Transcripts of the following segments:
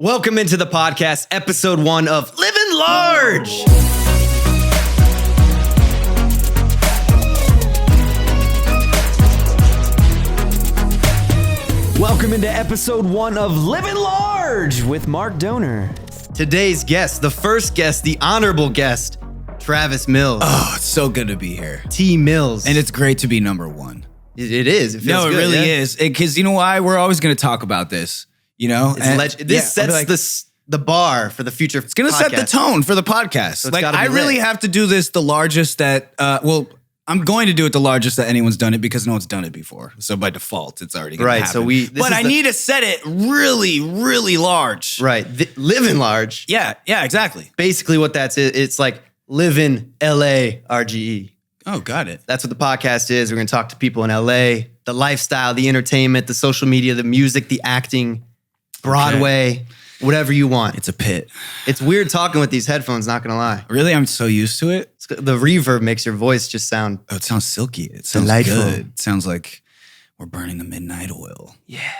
Welcome into the podcast, episode 1 of Livin Large. Welcome into episode 1 of Livin Large with Mark Dohner. Today's guest, the first guest, the honorable guest, Travis Mills. Oh, it's so good to be here. T. Mills. And it's great to be number one. It is. It feels it good, really is. Because you know why? We're always going to talk about this. You know? This sets the bar for the future. It's going to set the tone for the podcast. So I really have to do this the largest that, I'm going to do it the largest that anyone's done it because no one's done it before. So by default, it's already going to happen. Right, so I need to set it really, really large. Right, Livin Large. Yeah, exactly. Basically what that's it's like Livin LA RGE. Oh, got it. That's what the podcast is. We're going to talk to people in LA, the lifestyle, the entertainment, the social media, the music, the acting, Broadway, whatever you want. It's a pit. It's weird talking with these headphones, not going to lie. Really? I'm so used to it. The reverb makes your voice just sound... Oh, it sounds silky. It sounds delightful. Good. It sounds like we're burning the midnight oil. Yeah.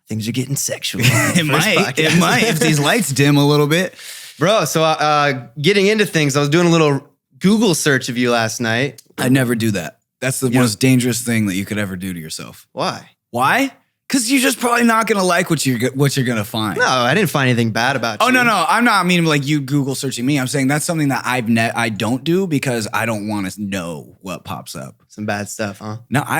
Things are getting sexual. It might if these lights dim a little bit. Bro, so getting into things, I was doing a little Google search of you last night. I never do that. That's the most dangerous thing that you could ever do to yourself. Why? Why? Because you're just probably not going to like what you're going to find. No, I didn't find anything bad about you. Oh, no. I'm not meaning like you Google searching me. I'm saying that's something that I don't do because I don't want to know what pops up. Some bad stuff, huh?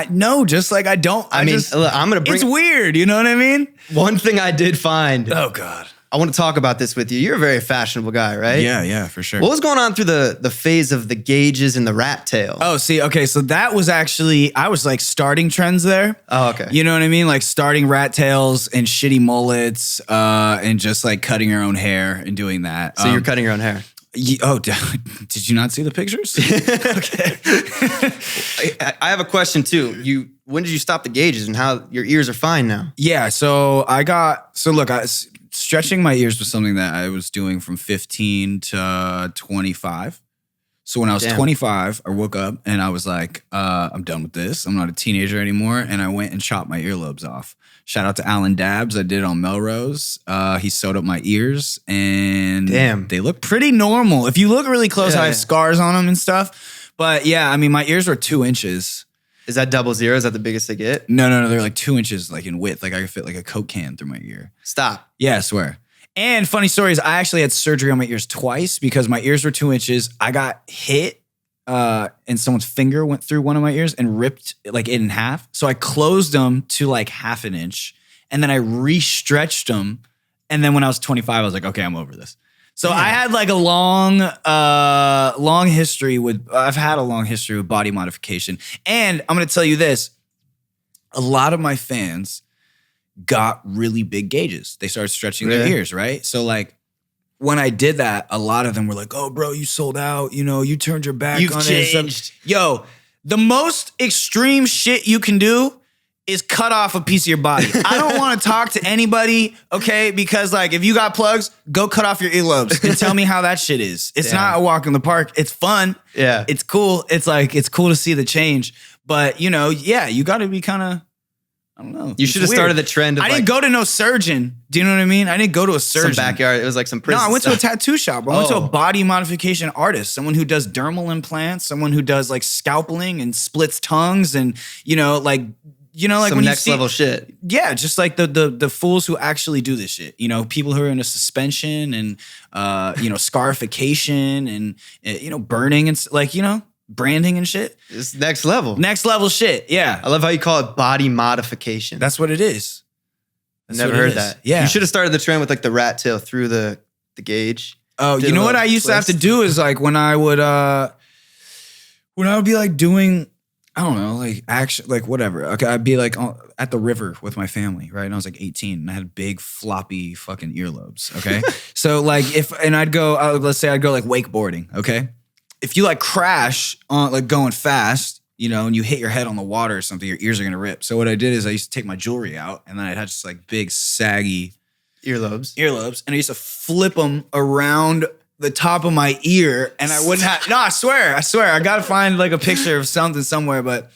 No, just like I don't. Look, I'm going to bring... It's weird, you know what I mean? One thing I did find... Oh, God. I want to talk about this with you. You're a very fashionable guy, right? Yeah, for sure. What was going on through the phase of the gauges and the rat tail? Oh, see, okay, so that was actually, I was like starting trends there. Oh, okay. You know what I mean? Like starting rat tails and shitty mullets and just like cutting your own hair and doing that. So you're cutting your own hair? Did you not see the pictures? Okay. I have a question too. When did you stop the gauges and how your ears are fine now? Yeah, stretching my ears was something that I was doing from 15 to 25. So when I was 25, I woke up and I was like, I'm done with this. I'm not a teenager anymore. And I went and chopped my earlobes off. Shout out to Alan Dabbs. I did it on Melrose. He sewed up my ears and they look pretty normal. If you look really close, I have scars on them and stuff. But yeah, I mean, my ears were 2 inches. Is that 00? Is that the biggest they get? No. They're like 2 inches like in width. Like I could fit like a Coke can through my ear. Stop. Yeah, I swear. And funny story is I actually had surgery on my ears twice because my ears were 2 inches. I got hit and someone's finger went through one of my ears and ripped like it in half. So I closed them to like half an inch and then I re-stretched them. And then when I was 25, I was like, okay, I'm over this. So I had like a long history with body modification. And I'm going to tell you this, a lot of my fans got really big gauges. They started stretching their ears, right? So like when I did that, a lot of them were like, oh bro, you sold out. You know, you turned your back You've on changed. it. Yo, the most extreme shit you can do is cut off a piece of your body. I don't want to talk to anybody, okay? Because like if you got plugs, go cut off your earlobes and tell me how that shit is. It's not a walk in the park. It's fun. Yeah. It's cool. It's cool to see the change. But you know, you got to be kind of, I don't know. You should have started the trend of I didn't go to no surgeon. Do you know what I mean? I didn't go to a surgeon. Some backyard. It was like some prison No, I went stuff. to a tattoo shop. I went to a body modification artist, someone who does dermal implants, someone who does like scalpeling and splits tongues and, like some when next level shit. Yeah, just like the fools who actually do this shit. You know, people who are in a suspension and, scarification and, burning and branding and shit. It's next level. Next level shit, yeah. I love how you call it body modification. That's what it is. Never heard that. Yeah. You should have started the trend with like the rat tail through the gauge. Oh, you know what I used to have to do is like when I would be like doing, I don't know, like action, like whatever. Okay, I'd be like at the river with my family, right? And I was like 18 and I had big floppy fucking earlobes, okay? So like I'd go, let's say I'd go like wakeboarding, okay? If you like crash on like going fast, and you hit your head on the water or something, your ears are going to rip. So what I did is I used to take my jewelry out and then I'd have just like big saggy earlobes. And I used to flip them around the top of my ear and I wouldn't have, no, I swear. I got to find like a picture of something somewhere. But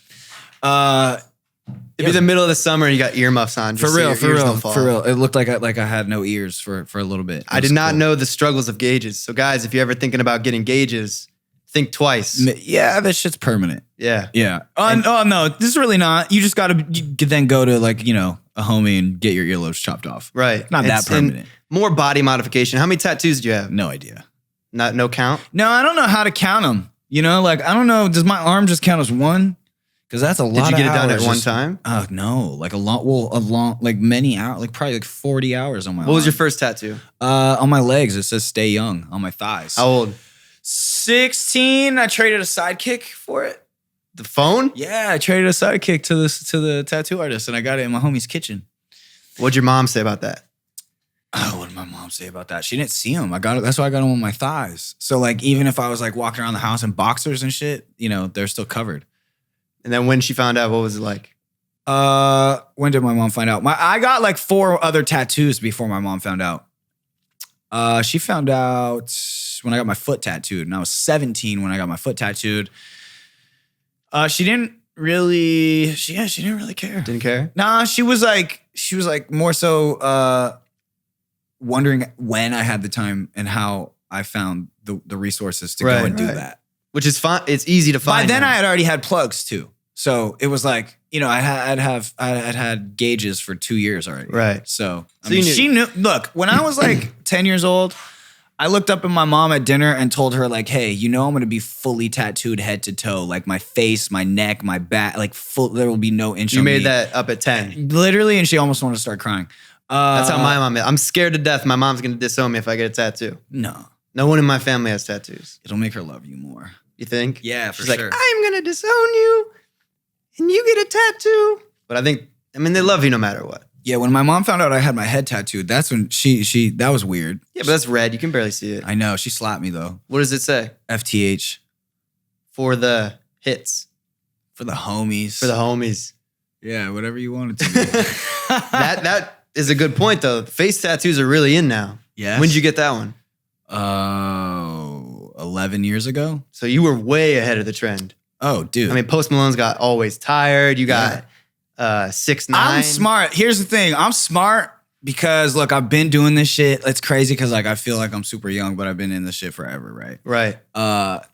It'd be the middle of the summer and you got earmuffs on. For real. It looked like I had no ears for a little bit. I did not know the struggles of gauges. So guys, if you're ever thinking about getting gauges, think twice. Yeah, that shit's permanent. Yeah. Yeah. Oh no, this is really not. You just gotta then go to like, a homie and get your earlobes chopped off. Right. Not that permanent. More body modification. How many tattoos do you have? No idea. No count? No, I don't know how to count them. Like, I don't know. Does my arm just count as one? Because that's a lot of hours. Did you get it done at one time? No. Like like many hours, like probably like 40 hours on my arm. What was your first tattoo? On my legs, it says stay young on my thighs. How old? 16. I traded a sidekick for it. The phone? Yeah, I traded a sidekick to the tattoo artist and I got it in my homie's kitchen. What'd your mom say about that? Oh, what did my mom say about that? She didn't see him. That's why I got him on my thighs. So like, even if I was like walking around the house in boxers and shit, they're still covered. And then when she found out, what was it like? When did my mom find out? I got like 4 other tattoos before my mom found out. She found out when I got my foot tattooed, and I was 17 when I got my foot tattooed. She didn't really care. Didn't care? Nah, she was like more so wondering when I had the time and how I found the resources to go and do that. Which is fine. It's easy to find. By then I had already had plugs too. So it was like, I'd had gauges for 2 years already. Right. So she knew. Look, when I was like 10 years old, I looked up at my mom at dinner and told her like, hey, I'm going to be fully tattooed head to toe. Like my face, my neck, my back, like there will be no inch on me. You made that up at 10. Literally. And she almost wanted to start crying. That's how my mom is. I'm scared to death my mom's going to disown me if I get a tattoo. No. No one in my family has tattoos. It'll make her love you more. You think? Yeah, for She's sure. like, I'm going to disown you and you get a tattoo. But they love you no matter what. Yeah, when my mom found out I had my head tattooed, that's when that was weird. Yeah, but that's red. You can barely see it. I know. She slapped me though. What does it say? FTH. For the hits. For the homies. For the homies. Yeah, whatever you want it to be. That is a good point though. Face tattoos are really in now. Yes. When did you get that one? 11 years ago. So you were way ahead of the trend. Oh, dude. Post Malone's got Always Tired. You got 6ix9ine. I'm smart. Here's the thing. I'm smart because, look, I've been doing this shit. It's crazy because, like, I feel like I'm super young, but I've been in this shit forever, right? Right.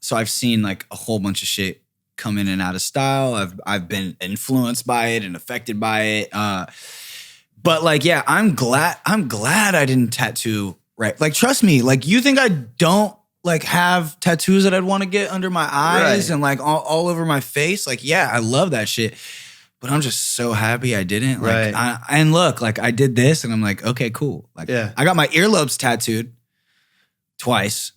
So I've seen, like, a whole bunch of shit come in and out of style. I've been influenced by it and affected by it. But, like, yeah, I'm glad I didn't tattoo, right? Like, trust me. Like, you think I don't, like, have tattoos that I'd want to get under my eyes and, like, all over my face? Like, yeah, I love that shit. But I'm just so happy I didn't. Like, right. And look, like, I did this, and I'm like, okay, cool. Like, I got my earlobes tattooed twice.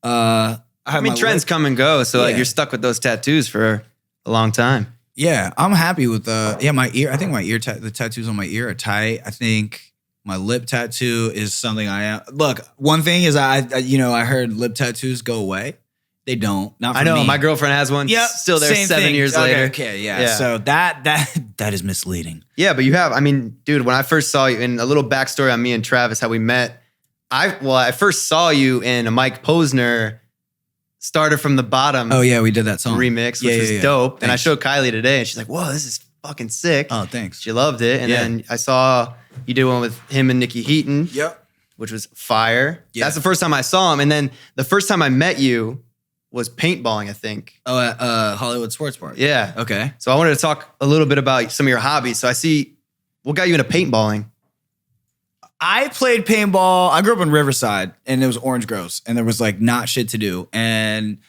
Trends come and go, so like you're stuck with those tattoos for a long time. Yeah, I'm happy with my ear. I think my the tattoos on my ear are tight. I think my lip tattoo is something look. One thing is I heard lip tattoos go away. They don't. Not for I know. me. My girlfriend has one. Yep, still there 7 years later. Okay, yeah. So that is misleading. Yeah, but you have. Dude, when I first saw you, and a little backstory on me and Travis, how we met. I first saw you in a Mike Posner Started from the Bottom. Oh yeah, we did that song remix, which was dope. Thanks. And I showed Kylie today, and she's like, "Whoa, this is fucking sick." Oh, thanks. She loved it. And then I saw you did one with him and Nikki Heaton. Yep. Which was fire. Yeah. That's the first time I saw him. And then the first time I met you was paintballing, I think. Oh, at Hollywood Sports Park. Yeah. Okay. So I wanted to talk a little bit about some of your hobbies. So I see, what got you into paintballing? I played paintball. I grew up in Riverside, and it was Orange Groves, and there was like not shit to do. And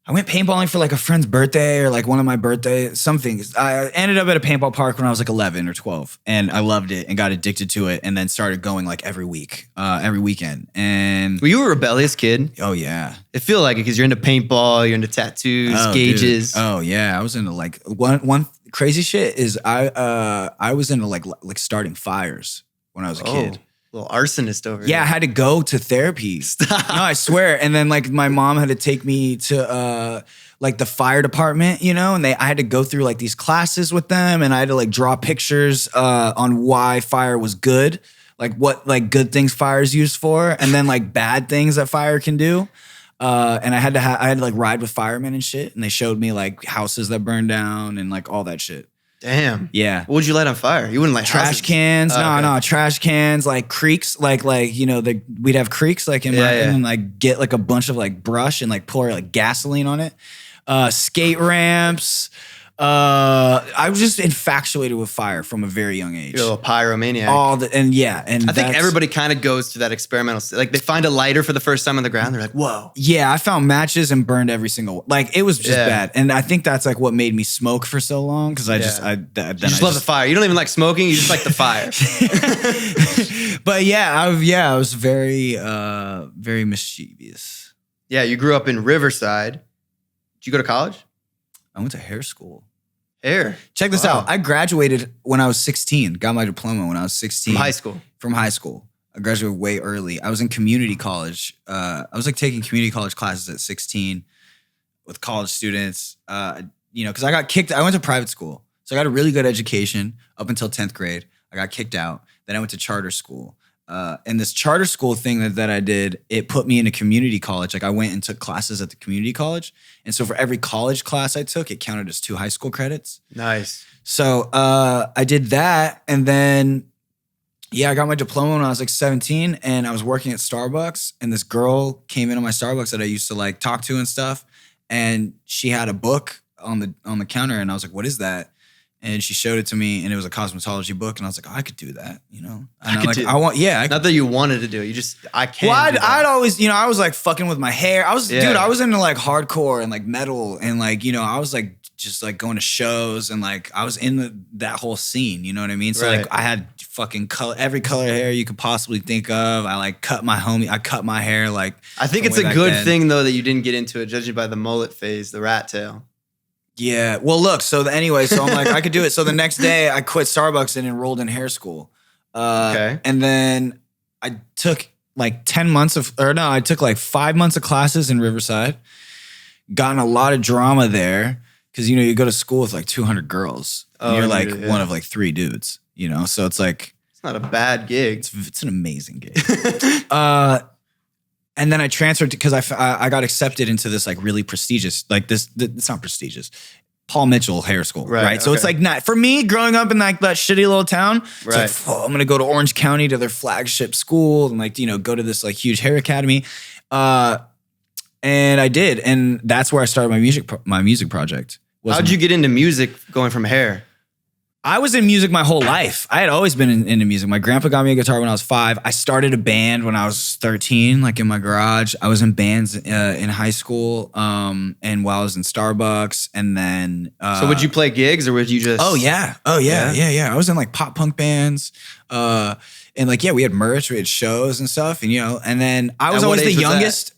I went paintballing for like a friend's birthday or like one of my birthdays, something. I ended up at a paintball park when I was like 11 or 12, and I loved it and got addicted to it, and then started going like every week, every weekend. And Were you a rebellious kid? Oh yeah, I feel like it because you're into paintball, you're into tattoos, gauges. Dude. Oh yeah, I was into like one crazy shit is I was into like starting fires when I was a kid. Little arsonist over here. Yeah, I had to go to therapy. Stop. No, I swear. And then like my mom had to take me to like the fire department, and I had to go through like these classes with them, and I had to like draw pictures on why fire was good, like what like good things fire is used for, and then like bad things that fire can do. And I had to like ride with firemen and shit, and they showed me like houses that burned down and like all that shit. Damn. Yeah. What would you light on fire? You wouldn't light Trash houses. cans. Oh, No, okay. trash cans, like creeks, like we'd have creeks like in my and like get like a bunch of like brush and like pour like gasoline on it. Skate ramps. I was just infatuated with fire from a very young age. You're a little pyromaniac. And I think everybody kind of goes through that experimental. Like they find a lighter for the first time on the ground. They're like, whoa. Yeah, I found matches and burned every single one. Like it was just bad. And I think that's like what made me smoke for so long. Cause I just love the fire. You don't even like smoking. You just like the fire. But I was very, very mischievous. Yeah. You grew up in Riverside. Did you go to college? I went to hair school. Hair. Check this out. I graduated when I was 16. Got my diploma when I was 16. From high school. I graduated way early. I was in community college. I was like taking community college classes at 16 with college students. Because I got kicked. I went to private school. So I got a really good education up until 10th grade. I got kicked out. Then I went to charter school. And this charter school thing that I did, it put me into community college. Like I went and took classes at the community college. And so for every college class I took, it counted as 2 high school credits. Nice. So I did that. And then, I got my diploma when I was like 17 and I was working at Starbucks. And this girl came into my Starbucks that I used to like talk to and stuff. And she had a book on the counter. And I was like, what is that? And she showed it to me, and it was a cosmetology book, and I was like, "Oh, I could do that," And Not that you wanted to do it, I can't. Well, I'd always, I was like fucking with my hair. I was into like hardcore and like metal, and like, I was like just like going to shows, and like I was in that whole scene. You know what I mean? So like I had fucking every color hair you could possibly think of. I like cut my hair like. I think it's a good thing though that you didn't get into it, judging by the mullet phase, the rat tail. Yeah. Well, look. So anyway, so I'm like, I could do it. So the next day, I quit Starbucks and enrolled in hair school. Okay. And then I took like 10 months I took like 5 months of classes in Riverside. Got in a lot of drama there because you go to school with like 200 girls. And you're like one of like 3 dudes. So it's like it's not a bad gig. It's an amazing gig. And then I transferred because I got accepted into this like really prestigious, like it's not prestigious, Paul Mitchell hair school, right? So it's like not for me growing up in like that shitty little town. It's like, I'm gonna go to Orange County to their flagship school and like go to this like huge hair academy, and I did, and that's where I started my music project. How'd you get into music going from hair? I was in music my whole life. I had always been into music. My grandpa got me a guitar when I was 5. I started a band when I was 13, like in my garage. I was in bands in high school and while I was in Starbucks. And then... so would you play gigs or would you just... Oh, yeah. I was in like pop punk bands. And like, we had merch, we had shows and stuff. And, and then I was always the youngest.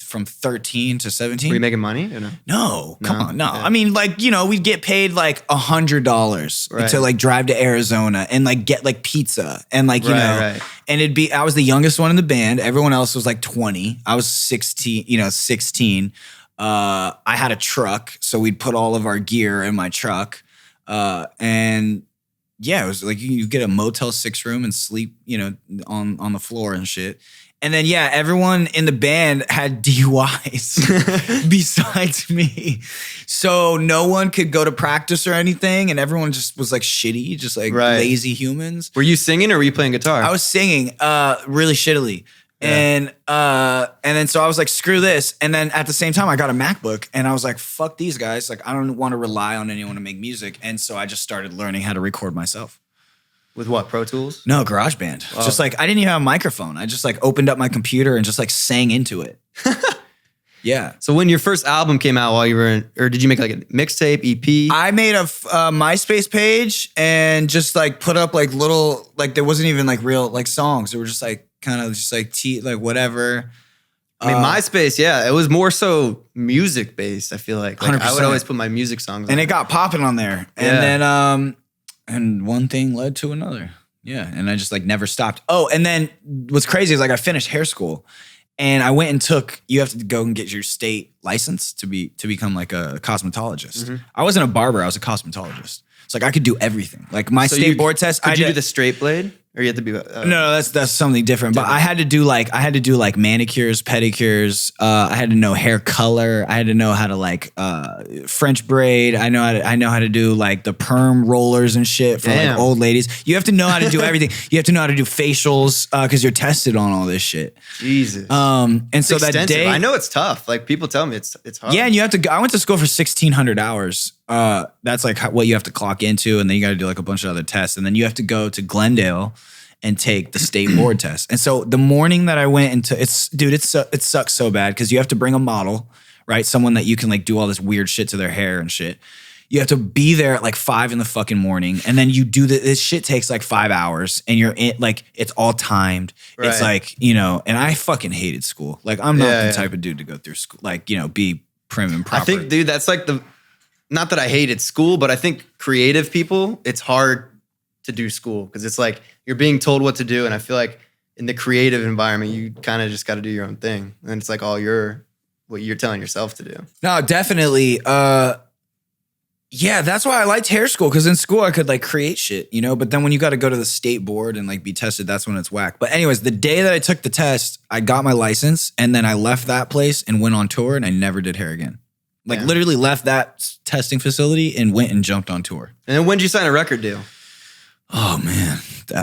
From 13 to 17. Were you making money or no? No, come on, no. Yeah. I mean, like, we'd get paid like $100 to like drive to Arizona and like get like pizza and like, and I was the youngest one in the band. Everyone else was like 20. I was 16. I had a truck, so we'd put all of our gear in my truck. And it was like you get a Motel 6 room and sleep, on the floor and shit. And then, everyone in the band had DUIs besides me. So no one could go to practice or anything. And everyone just was like shitty, just like lazy humans. Were you singing or were you playing guitar? I was singing really shittily. Yeah. And then so I was like, screw this. And then at the same time, I got a MacBook and I was like, fuck these guys. Like, I don't want to rely on anyone to make music. And so I just started learning how to record myself. With what, Pro Tools? No, GarageBand. Oh. Just like, I didn't even have a microphone. I just like opened up my computer and just like sang into it. Yeah. So when your first album came out while you were in, or did you make like a mixtape, EP? I made a MySpace page and just like put up like little, like there wasn't even like real like songs. They were just like kind of just like like whatever. I mean, MySpace, it was more so music based, I feel like. I would always put my music songs on. And it got popping on there. And then, and one thing led to another. Yeah. And I just like never stopped. Oh, and then what's crazy is like I finished hair school and I went and you have to go and get your state license to become like a cosmetologist. Mm-hmm. I wasn't a barber. I was a cosmetologist. It's like I could do everything. Like my state board test. Could you do the straight blade? Or you have to be No, that's something different. But I had to do like manicures, pedicures. I had to know hair color. I had to know how to like French braid. I know how to do like the perm rollers and shit for like old ladies. You have to know how to do everything. You have to know how to do facials because you're tested on all this shit. Jesus. And it's so extensive. that day, I know it's tough. Like people tell me it's hard. Yeah, and you have to. I went to school for 1,600 hours. That's like what you have to clock into, and then you got to do like a bunch of other tests, and then you have to go to Glendale and take the state board test. And so the morning that I went into it sucks so bad because you have to bring a model, right? Someone that you can like do all this weird shit to their hair and shit. You have to be there at like 5 in the fucking morning, and then you do this shit takes like 5 hours, and you're in like it's all timed. Right. It's like and I fucking hated school. Like I'm not the type of dude to go through school. Like be prim and proper. I think, dude, that's like not that I hated school, but I think creative people, it's hard to do school because it's like you're being told what to do, and I feel like in the creative environment, you kind of just got to do your own thing, and it's like all what you're telling yourself to do. No, definitely. Yeah, that's why I liked hair school because in school I could like create shit, But then when you got to go to the state board and like be tested, that's when it's whack. But anyways, the day that I took the test, I got my license, and then I left that place and went on tour, and I never did hair again. Like literally left that testing facility and went and jumped on tour. And then when did you sign a record deal? Oh man.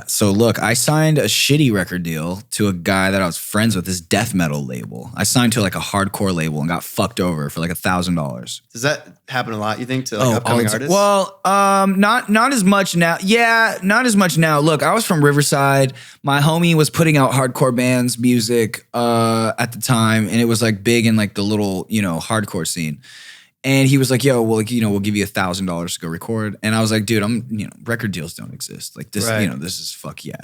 So look, I signed a shitty record deal to a guy that I was friends with, his death metal label. I signed to like a hardcore label and got fucked over for like $1,000. Does that happen a lot, you think, to like upcoming artists? Well, not as much now. Yeah, not as much now. Look, I was from Riverside. My homie was putting out hardcore bands music at the time, and it was like big in like the little, hardcore scene. And he was like, yo, well, we'll give you $1,000 to go record. And I was like, dude, record deals don't exist. Like this, this is fuck yeah.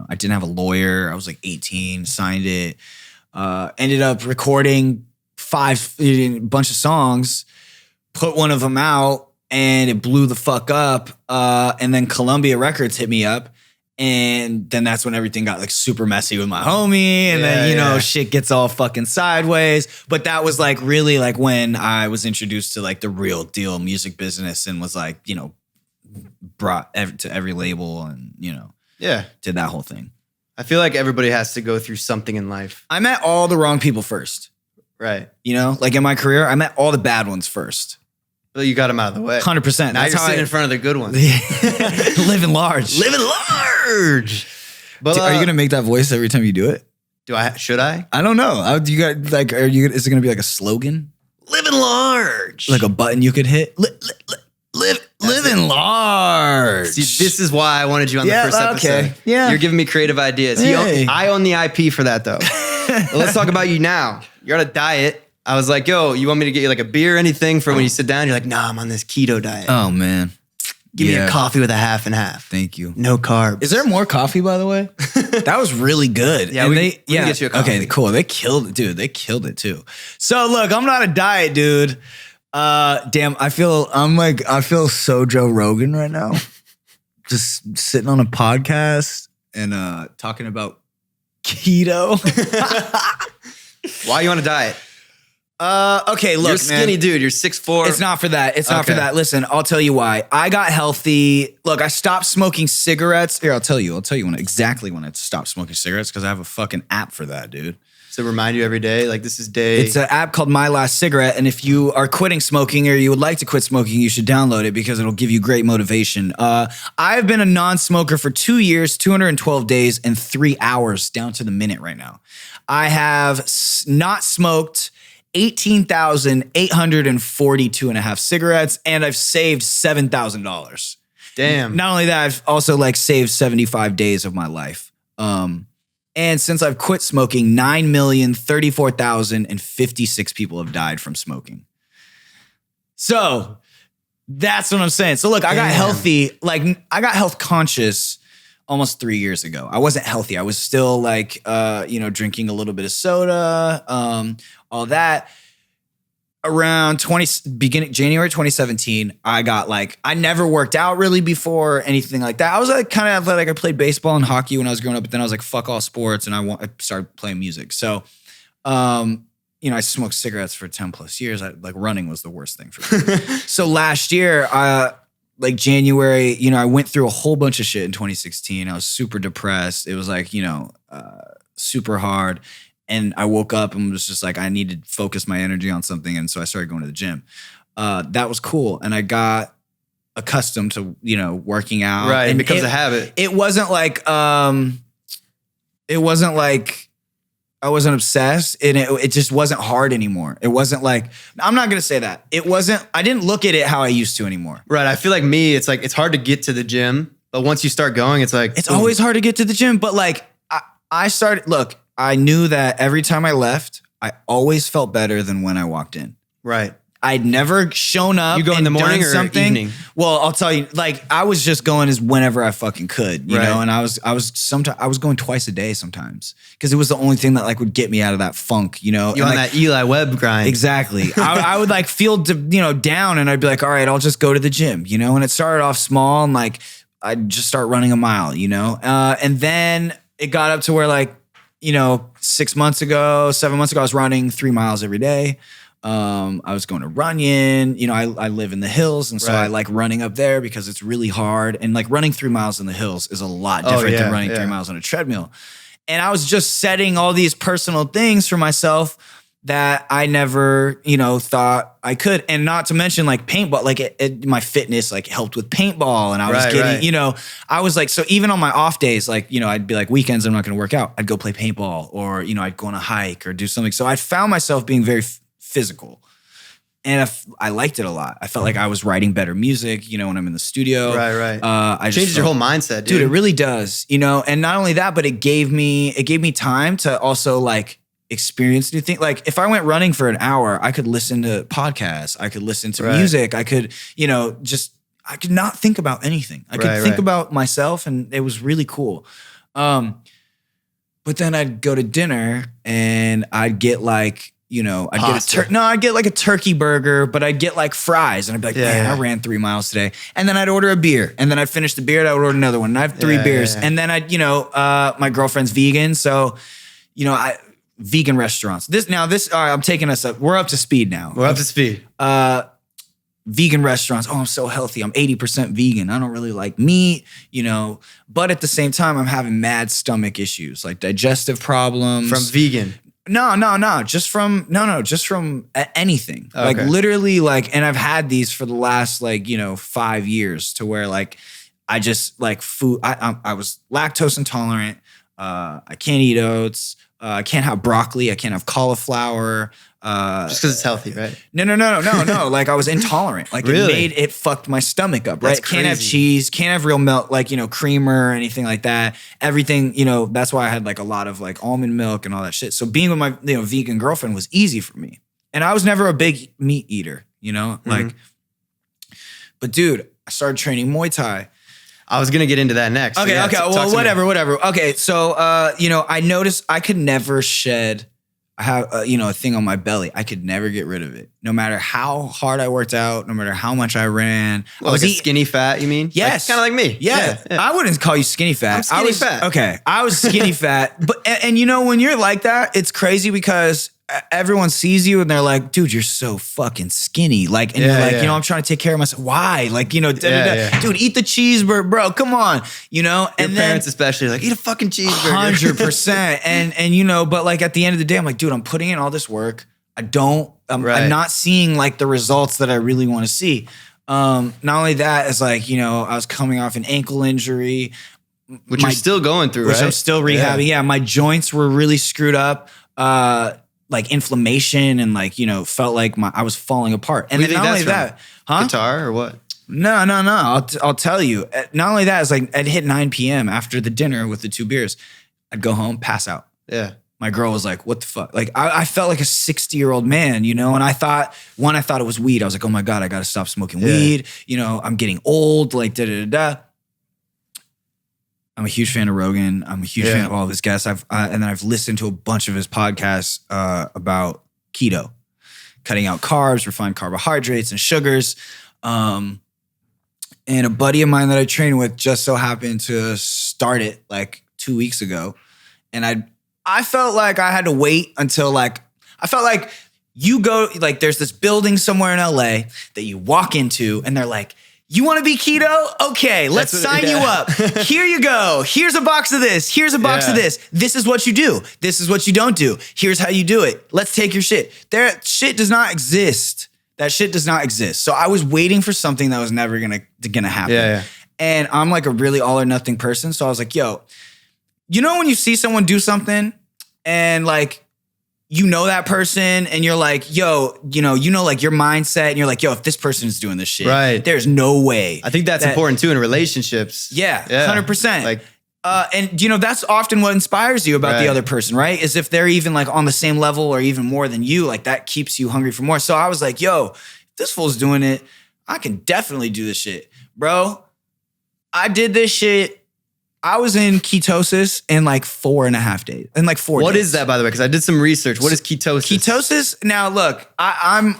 I didn't have a lawyer. I was like 18, signed it. Ended up recording a bunch of songs, put one of them out, and it blew the fuck up. And then Columbia Records hit me up. And then that's when everything got like super messy with my homie. And then, shit gets all fucking sideways. But that was like really like when I was introduced to like the real deal music business and was like, brought to every label and, did that whole thing. I feel like everybody has to go through something in life. I met all the wrong people first. Right. Like in my career, I met all the bad ones first. Well, you got them out of the way. 100%. Now you're sitting in front of the good ones. Living large. Living large. But are you gonna make that voice every time you do it? Should I? I don't know. You got like, is it gonna be like a slogan? Living large. Like a button you could hit. Living large. See, this is why I wanted you on the first episode. Okay. Yeah. You're giving me creative ideas. Hey. I own the IP for that though. Well, let's talk about you now. You're on a diet. I was like, yo, you want me to get you like a beer or anything for when you sit down? You're like, nah, I'm on this keto diet. Oh, man. Give me a coffee with a half and half. Thank you. No carbs. Is there more coffee, by the way? That was really good. Yeah, we can get you a coffee. Okay, cool. They killed it, dude. They killed it too. So look, I'm not a diet dude. Damn, I feel so Joe Rogan right now. Just sitting on a podcast and talking about keto. Why are you on a diet? Okay, look, you're skinny, man. Dude. You're 6'4". It's not for that. It's not for that. Listen, I'll tell you why. I got healthy. Look, I stopped smoking cigarettes. Here, I'll tell you exactly when I stopped smoking cigarettes because I have a fucking app for that, dude. So remind you every day, like this is day. It's an app called My Last Cigarette, and if you are quitting smoking or you would like to quit smoking, you should download it because it'll give you great motivation. I've been a non-smoker for 2 years, 212 days, and 3 hours down to the minute right now. I have not smoked 18,842 and a half cigarettes, and I've saved $7,000. Damn. Not only that, I've also like saved 75 days of my life. And since I've quit smoking, 9,034,056 people have died from smoking. So that's what I'm saying. So look, I got healthy, like I got health conscious almost 3 years ago. I wasn't healthy. I was still like, drinking a little bit of soda, all that. Around January 2017, I never worked out really before or anything like that. I was like kind of athletic. I played baseball and hockey when I was growing up, but then I was like, fuck all sports. And I started playing music. So, I smoked cigarettes for 10 plus years. Running was the worst thing for me. So last year, like January, I went through a whole bunch of shit in 2016. I was super depressed. It was like, super hard. And I woke up and was just like, I need to focus my energy on something. And so I started going to the gym. That was cool. And I got accustomed to, working out. Right. And it becomes a habit. It wasn't like I wasn't obsessed, and it just wasn't hard anymore. It wasn't like, I'm not going to say that. I didn't look at it how I used to anymore. Right. I feel like me, it's like, it's hard to get to the gym, but once you start going, it's like. It's always hard to get to the gym, but like I knew that every time I left, I always felt better than when I walked in. Right. I'd never shown up. You go in the morning or something. evening? Well, I'll tell you, like I was just going as whenever I fucking could, you know. And I was going twice a day sometimes because it was the only thing that like would get me out of that funk, You on like, that Eli Webb grind. Exactly. I would like feel down, and I'd be like, all right, I'll just go to the gym, And it started off small, and like I'd just start running a mile, And then it got up to where like 7 months ago, I was running 3 miles every day. I was going to Runyon, I live in the hills. And so I like running up there because it's really hard. And like running 3 miles in the hills is a lot different than running 3 miles on a treadmill. And I was just setting all these personal things for myself that I never, thought I could. And not to mention like paintball, like my fitness like helped with paintball. And I was getting, I was like, so even on my off days, like, I'd be like weekends, I'm not going to work out. I'd go play paintball or, I'd go on a hike or do something. So I found myself being very physical. And I liked it a lot. I felt like I was writing better music, when I'm in the studio. Right. It changes your whole mindset, dude. Dude, it really does, And not only that, but it gave me time to also like experience new things. Like if I went running for an hour, I could listen to podcasts. I could listen to music. I could, I could not think about anything. I could think about myself, and it was really cool. But then I'd go to dinner and I'd get like, I'd get like a turkey burger, but I'd get like fries, and I'd be like, man, I ran 3 miles today. And then I'd order a beer, and then I'd finish the beer, and I would order another one, and I have 3 beers. And then I'd, my girlfriend's vegan, so, vegan restaurants. All right, I'm taking us up. We're up to speed now. We're up to speed. Vegan restaurants. Oh, I'm so healthy. I'm 80% vegan. I don't really like meat, but at the same time, I'm having mad stomach issues, like digestive problems. From vegan? No. Just from anything. Okay. Like literally like, and I've had these for the last 5 years to where like, I just like food. I was lactose intolerant. I can't eat oats. I can't have broccoli. I can't have cauliflower. Just because it's healthy, right? No. Like I was intolerant. Like really? It fucked my stomach up, right? That's crazy. Can't have cheese, can't have real milk, like, creamer or anything like that. Everything, that's why I had like a lot of like almond milk and all that shit. So being with my, vegan girlfriend was easy for me. And I was never a big meat eater, like, but dude, I started training Muay Thai. I was going to get into that next. Okay. Well, whatever. Okay. So, I noticed I could never shed. I have, a thing on my belly. I could never get rid of it. No matter how hard I worked out, no matter how much I ran. Well, like skinny fat, you mean? Yes. Kind of like me. Yeah. I wouldn't call you skinny fat. I'm skinny fat. Okay. I was skinny fat. But, and when you're like that, it's crazy because everyone sees you and they're like, dude, you're so fucking skinny. Like, and you're like, I'm trying to take care of myself. Why? Like, dude, eat the cheeseburger, bro. Come on, and your parents especially like, eat a fucking cheeseburger. 100%. And but like at the end of the day, I'm like, dude, I'm putting in all this work. I'm not seeing like the results that I really want to see. Not only that, it's like, I was coming off an ankle injury. Which you're still going through, which right? I'm still rehabbing. Yeah, my joints were really screwed up. Like inflammation and like, felt like I was falling apart. And then not only that, guitar or what? No. I'll tell you. Not only that, it's like I'd hit 9 p.m. after the dinner with the 2 beers. I'd go home, pass out. Yeah. My girl was like, what the fuck? Like I felt like a 60-year-old man, and I thought it was weed. I was like, oh my God, I got to stop smoking weed. I'm getting old, like da-da-da-da. I'm a huge fan of Rogan. I'm a huge fan of all of his guests. And then I've listened to a bunch of his podcasts about keto, cutting out carbs, refined carbohydrates, and sugars. And a buddy of mine that I train with just so happened to start it like 2 weeks ago. And I felt like I had to wait until I felt like you go, like there's this building somewhere in LA that you walk into and they're like, You want to be keto? Okay, let's sign you up. Here you go. Here's a box of this. Here's a box of this. This is what you do. This is what you don't do. Here's how you do it. Let's take your shit. Shit does not exist. That shit does not exist. So I was waiting for something that was never gonna happen. Yeah. And I'm like a really all or nothing person. So I was like, yo, you know when you see someone do something and like, you know that person and you're like, yo, you know, like your mindset and you're like, yo, if this person is doing this shit, right, there's no way. I think that's important too in relationships. Yeah, 100%. Like, and you know, that's often what inspires you about the other person, right? Is if they're even like on the same level or even more than you, like that keeps you hungry for more. So I was like, yo, if this fool's doing it, I can definitely do this shit. Bro, I did this shit. I was in ketosis in like 4.5 days. In like 4 days. What is that, by the way? Because I did some research. What is ketosis? Ketosis. Now, look, I'm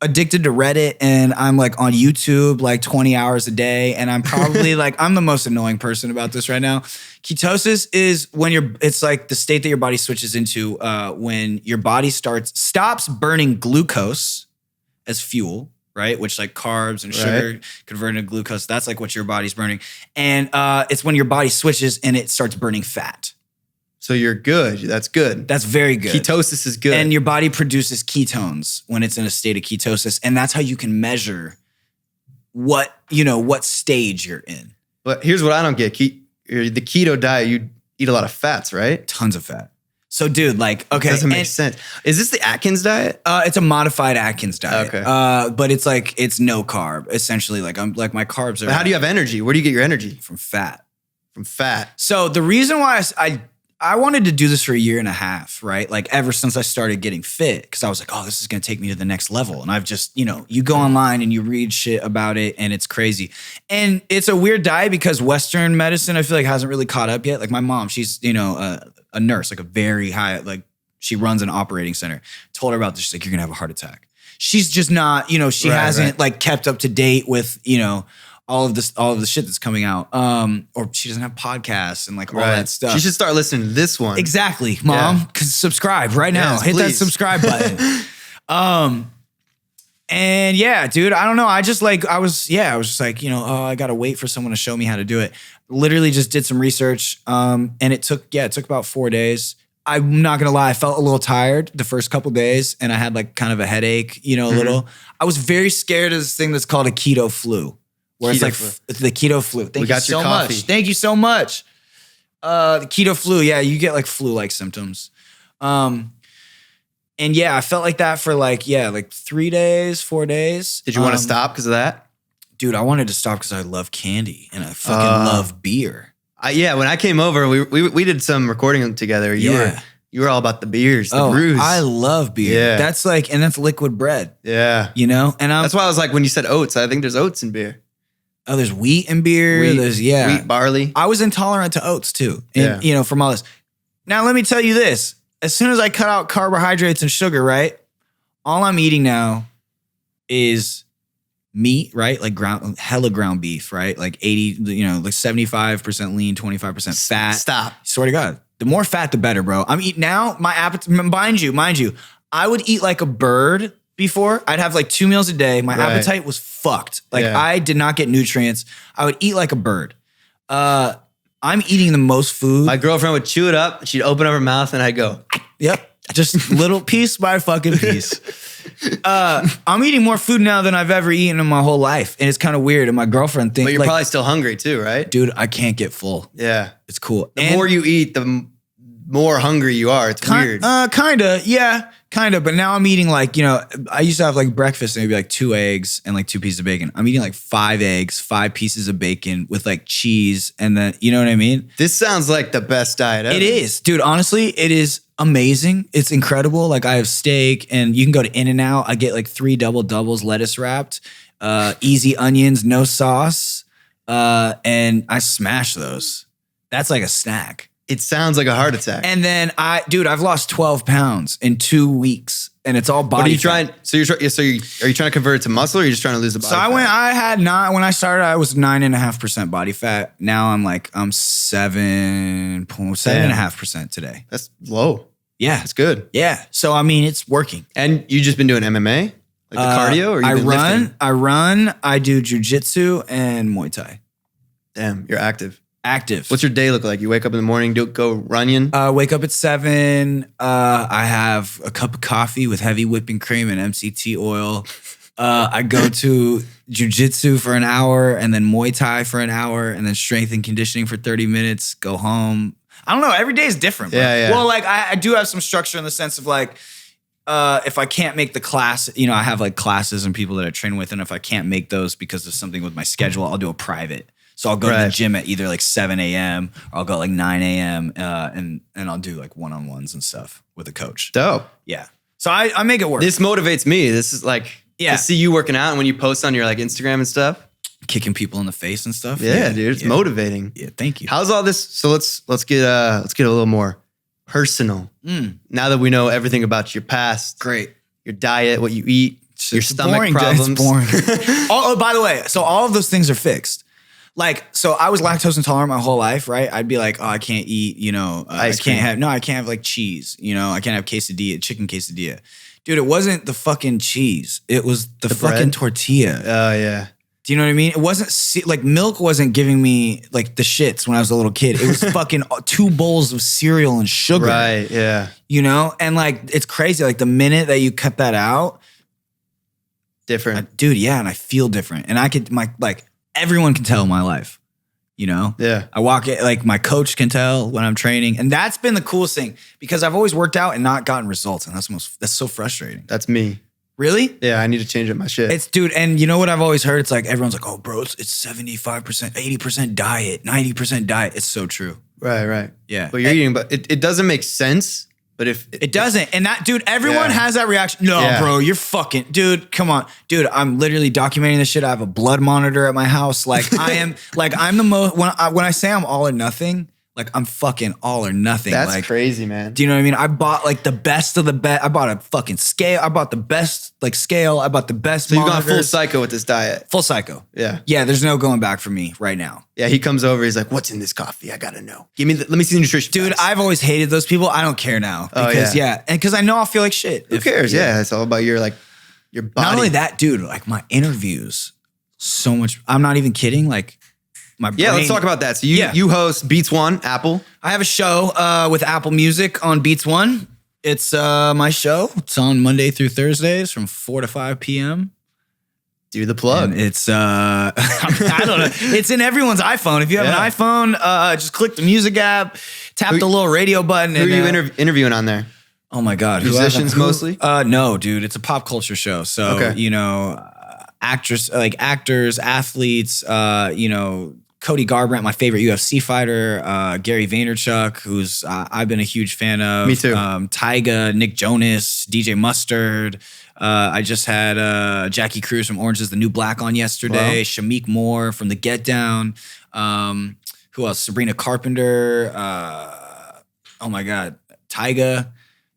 addicted to Reddit and I'm like on YouTube like 20 hours a day, and I'm probably like I'm the most annoying person about this right now. Ketosis is when it's like the state that your body switches into when your body stops burning glucose as fuel. Right? Which like carbs and sugar convert into glucose. That's like what your body's burning. And it's when your body switches and it starts burning fat. So you're good. That's good. That's very good. Ketosis is good. And your body produces ketones when it's in a state of ketosis. And that's how you can measure what stage you're in. But here's what I don't get. The keto diet, you eat a lot of fats, right? Tons of fat. So, dude, like, okay. Doesn't make sense. Is this the Atkins diet? It's a modified Atkins diet. Okay. But it's like, it's no carb, essentially. Like, I'm like, my carbs are. But how do you have energy? Where do you get your energy? From fat. From fat. So, the reason why I wanted to do this for 1.5 years, right? Like, ever since I started getting fit, because I was like, oh, this is going to take me to the next level. And I've just, you go online and you read shit about it and it's crazy. And it's a weird diet because Western medicine, I feel like, hasn't really caught up yet. Like, my mom, she's, a nurse, like a very high, like she runs an operating center. Told her about this. She's like, you're gonna have a heart attack. She's just not, she hasn't like kept up to date with, all of the shit that's coming out. Or she doesn't have podcasts and like all that stuff. She should start listening to this one. Exactly, mom. Cause subscribe right now. Yes, hit please. that subscribe button. And yeah, dude, I don't know. I was just like, I gotta wait for someone to show me how to do it. Literally just did some research. And it took about 4 days. I'm not gonna lie, I felt a little tired the first couple days and I had like kind of a headache, a little. I was very scared of this thing that's called a keto flu. Where it's like the keto flu. Thank you so much. Thank you so much. The keto flu, yeah, you get like flu-like symptoms. And yeah, I felt like that for like 3 days, 4 days. Did you want to stop because of that? Dude, I wanted to stop because I love candy and I fucking love beer. When I came over, we did some recording together. You were all about the beers, the brews. I love beer. Yeah. That's liquid bread. Yeah. And that's why I was like, when you said oats, I think there's oats in beer. Oh, there's wheat in beer. Wheat, barley. I was intolerant to oats too. And, from all this. Now, let me tell you this. As soon as I cut out carbohydrates and sugar, right? All I'm eating now is meat, right? Like hella ground beef, right? Like 80, like 75% lean, 25% fat. Stop. Swear to God. The more fat, the better, bro. I'm eating now, my appetite, mind you, I would eat like a bird before. I'd have like 2 meals a day. My appetite was fucked. Like I did not get nutrients. I would eat like a bird. I'm eating the most food. My girlfriend would chew it up. She'd open up her mouth and I'd go. Yep. Just little piece by fucking piece. I'm eating more food now than I've ever eaten in my whole life. And it's kind of weird. And my girlfriend thinks. But you're probably still hungry too, right? Dude, I can't get full. Yeah. It's cool. The more you eat, the more hungry you are. It's weird. Kinda. Yeah. Kinda. But now I'm eating like, I used to have like breakfast and maybe like 2 eggs and like 2 pieces of bacon. I'm eating like 5 eggs, 5 pieces of bacon with like cheese. And then, you know what I mean? This sounds like the best diet ever. It is. Dude, honestly, it is amazing. It's incredible. Like I have steak and you can go to In-N-Out. I get like 3 double doubles, lettuce wrapped, easy onions, no sauce. And I smash those. That's like a snack. It sounds like a heart attack. And then I've lost 12 pounds in 2 weeks and it's all body. What are you trying? Are you trying to convert it to muscle or are you just trying to lose the body fat? When I started, I was 9.5% body fat. Now I'm 7.5% today. That's low. Yeah. That's good. Yeah. So, I mean, it's working. And you just been doing MMA? Like the cardio, or you've been lifting? I run. I do jujitsu and Muay Thai. Damn, you're active. Active. What's your day look like? You wake up in the morning, go running? Wake up at 7. I have a cup of coffee with heavy whipping cream and MCT oil. I go to jujitsu for an hour, and then Muay Thai for an hour, and then strength and conditioning for 30 minutes. Go home. I don't know. Every day is different. Bro. Yeah. Well, like I do have some structure in the sense of like, if I can't make the class, you know, I have like classes and people that I train with, and if I can't make those because of something with my schedule, I'll do a private. So I'll go to the gym at either like 7 a.m. or I'll go at like 9 a.m. And I'll do like one-on-ones and stuff with a coach. Dope. Yeah. So I make it work. This motivates me. This is like to see you working out, and when you post on your like Instagram and stuff. Kicking people in the face and stuff. Yeah, dude. It's motivating. Yeah, thank you. How's all this? So let's get a little more personal. Now that we know everything about your past, great, your diet, what you eat, your stomach boring, problems. It's boring. Oh, by the way, so all of those things are fixed. Like, so I was lactose intolerant my whole life, right? I'd be like, oh, I can't eat, you know, I can't have like cheese, you know, I can't have quesadilla, chicken quesadilla. Dude, it wasn't the fucking cheese. It was the fucking bread? Tortilla. Oh, yeah. Do you know what I mean? It wasn't like milk wasn't giving me like the shits when I was a little kid. It was fucking 2 bowls of cereal and sugar. Right, yeah. You know? And like, it's crazy. Like the minute that you cut that out. Different. Dude, yeah. And I feel different. And I could, everyone can tell my life, you know? Yeah. I walk it, like my coach can tell when I'm training. And that's been the coolest thing because I've always worked out and not gotten results. And that's so frustrating. That's me. Really? Yeah, I need to change up my shit. It's, dude, and you know what I've always heard? It's like, everyone's like, oh, bro, it's 75%, 80% diet, 90% diet. It's so true. Right. Yeah. But you're eating, but it doesn't make sense. But if it doesn't, and that, dude, everyone has that reaction. No, bro, you're fucking, dude, come on. Dude, I'm literally documenting this shit. I have a blood monitor at my house. Like, I'm the most, when I say I'm all or nothing, like I'm fucking all or nothing. That's like, crazy, man. Do you know what I mean? I bought like the best of the best. I bought a fucking scale. I bought the best like scale. I bought the best. So you've gone full psycho with this diet. Full psycho. Yeah. Yeah. There's no going back for me right now. Yeah. He comes over. He's like, "What's in this coffee? I gotta know. Let me see the nutrition." Dude, facts. I've always hated those people. I don't care now because and because I know I'll feel like shit. Who cares? Yeah. It's all about your body. Not only that, dude. Like my interviews, so much. I'm not even kidding. Like. Yeah, let's talk about that. So you host Beats One, Apple. I have a show with Apple Music on Beats One. It's my show. It's on Monday through Thursdays from 4 to 5 p.m. Do the plug. And it's I don't know. It's in everyone's iPhone. If you have an iPhone, just click the music app, tap the little radio button. Who are you interviewing on there? Oh my God, musicians mostly? No, dude, it's a pop culture show. So you know, actors, athletes, you know. Cody Garbrandt, my favorite UFC fighter, Gary Vaynerchuk, who's I've been a huge fan of. Me too. Tyga, Nick Jonas, DJ Mustard. I just had Jackie Cruz from Orange is the New Black on yesterday. Wow. Shameik Moore from The Get Down. Who else? Sabrina Carpenter. Oh my God, Tyga.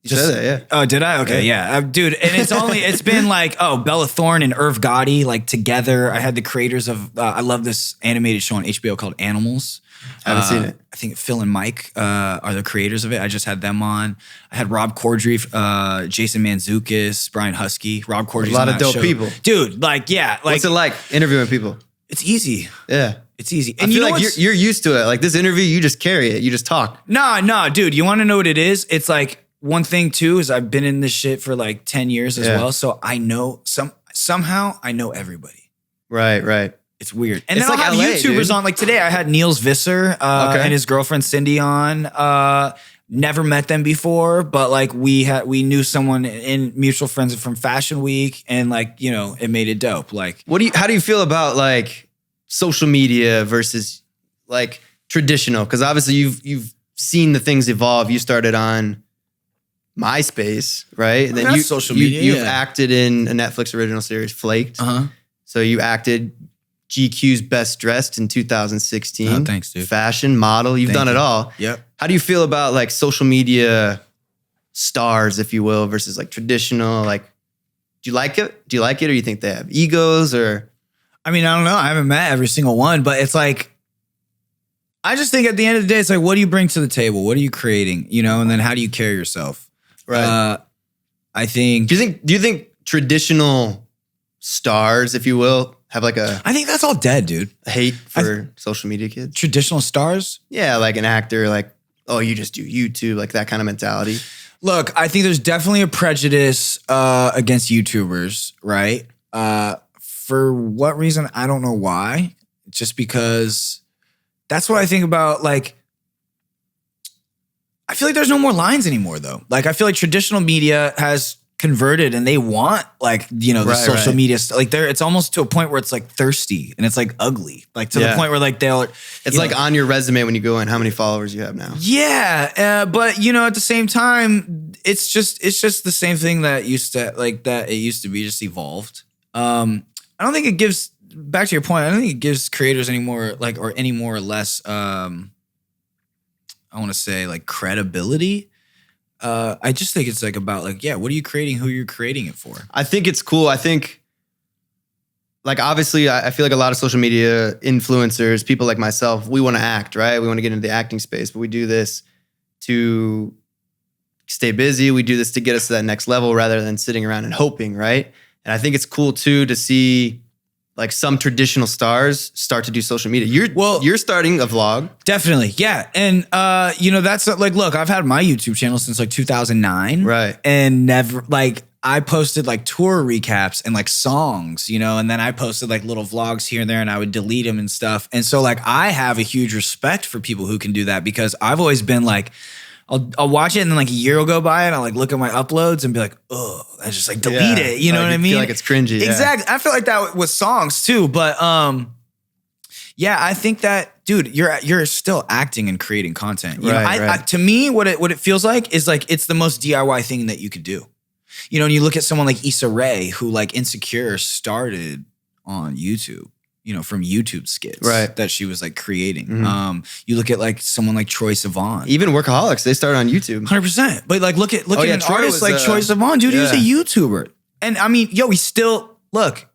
You said that, yeah. Oh, did I? Okay, yeah. Dude, and it's been like, Bella Thorne and Irv Gotti, like together. I had the creators of, I love this animated show on HBO called Animals. I haven't seen it. I think Phil and Mike are the creators of it. I just had them on. I had Rob Corddry, Jason Mantzoukas, Brian Husky. Rob Corddry's a lot on of that dope show. people. Dude, like, yeah. Like, what's it like interviewing people? It's easy. Yeah. It's easy. And I feel like you're used to it. Like this interview, you just carry it. You just talk. No, dude. You want to know what it is? It's like, one thing too is I've been in this shit for like 10 years as well. So I know somehow I know everybody. Right. It's weird. And it's then like I'll have LA, YouTubers dude. on. Like today I had Niels Visser and his girlfriend Cindy on. Never met them before, but like we knew someone in mutual friends from Fashion Week, and like, you know, it made it dope. Like, how do you feel about like social media versus like traditional? Because obviously you've seen the things evolve. You started on MySpace, right? And then social media. You've acted in a Netflix original series, Flaked. So you acted GQ's Best Dressed in 2016. Oh, thanks, dude. Fashion, model, you've done it all. Yep. How do you feel about like social media stars, if you will, versus like traditional? Like, do you like it? Or do you think they have egos or? I mean, I don't know. I haven't met every single one, but it's like, I just think at the end of the day, it's like, what do you bring to the table? What are you creating? You know, and then how do you carry yourself? Right. I think. Do you think traditional stars, if you will, have like I think that's all dead, dude. a hate for social media kids? Traditional stars. Yeah, like an actor, like, oh, you just do YouTube, like that kind of mentality. Look, I think there's definitely a prejudice against YouTubers, right? For what reason? I don't know why. Just because that's what I think about. Like, I feel like there's no more lines anymore, though. Like, I feel like traditional media has converted and they want, like, you know, the social media stuff. Like, it's almost to a point where it's like thirsty and it's like ugly. Like, to the point where like it's like on your resume when you go in, how many followers you have now. Yeah. But, you know, at the same time, it's just the same thing that used to be, just evolved. I don't think it gives, back to your point, I don't think it gives creators any more or less, I want to say, like, credibility. I just think it's like about, like, yeah, what are you creating? Who you're creating it for? I think it's cool. I think, like, obviously, I feel like a lot of social media influencers, people like myself, we want to act, right? We want to get into the acting space, but we do this to stay busy. We do this to get us to that next level rather than sitting around and hoping, right? And I think it's cool too to see like some traditional stars start to do social media. You're starting a vlog. Definitely. Yeah. And, you know, that's like, look, I've had my YouTube channel since like 2009. Right. And never, like, I posted like tour recaps and like songs, you know, and then I posted like little vlogs here and there and I would delete them and stuff. And so like, I have a huge respect for people who can do that because I've always been like, I'll watch it and then like a year will go by and I'll like look at my uploads and be like, oh, I just like delete it. You know what I mean? Feel like it's cringy. Exactly. I feel like that with songs too. But yeah, I think that, dude, you're still acting and creating content. You know, I, to me, what it feels like is like it's the most DIY thing that you could do. You know, and you look at someone like Issa Rae, who like Insecure started on YouTube. You know, from YouTube skits that she was like creating. Mm-hmm. You look at like someone like Troye Sivan. Even Workaholics, they started on YouTube. 100%. But like look at an artist like Troye Sivan, dude, he was a YouTuber. And I mean, he uploads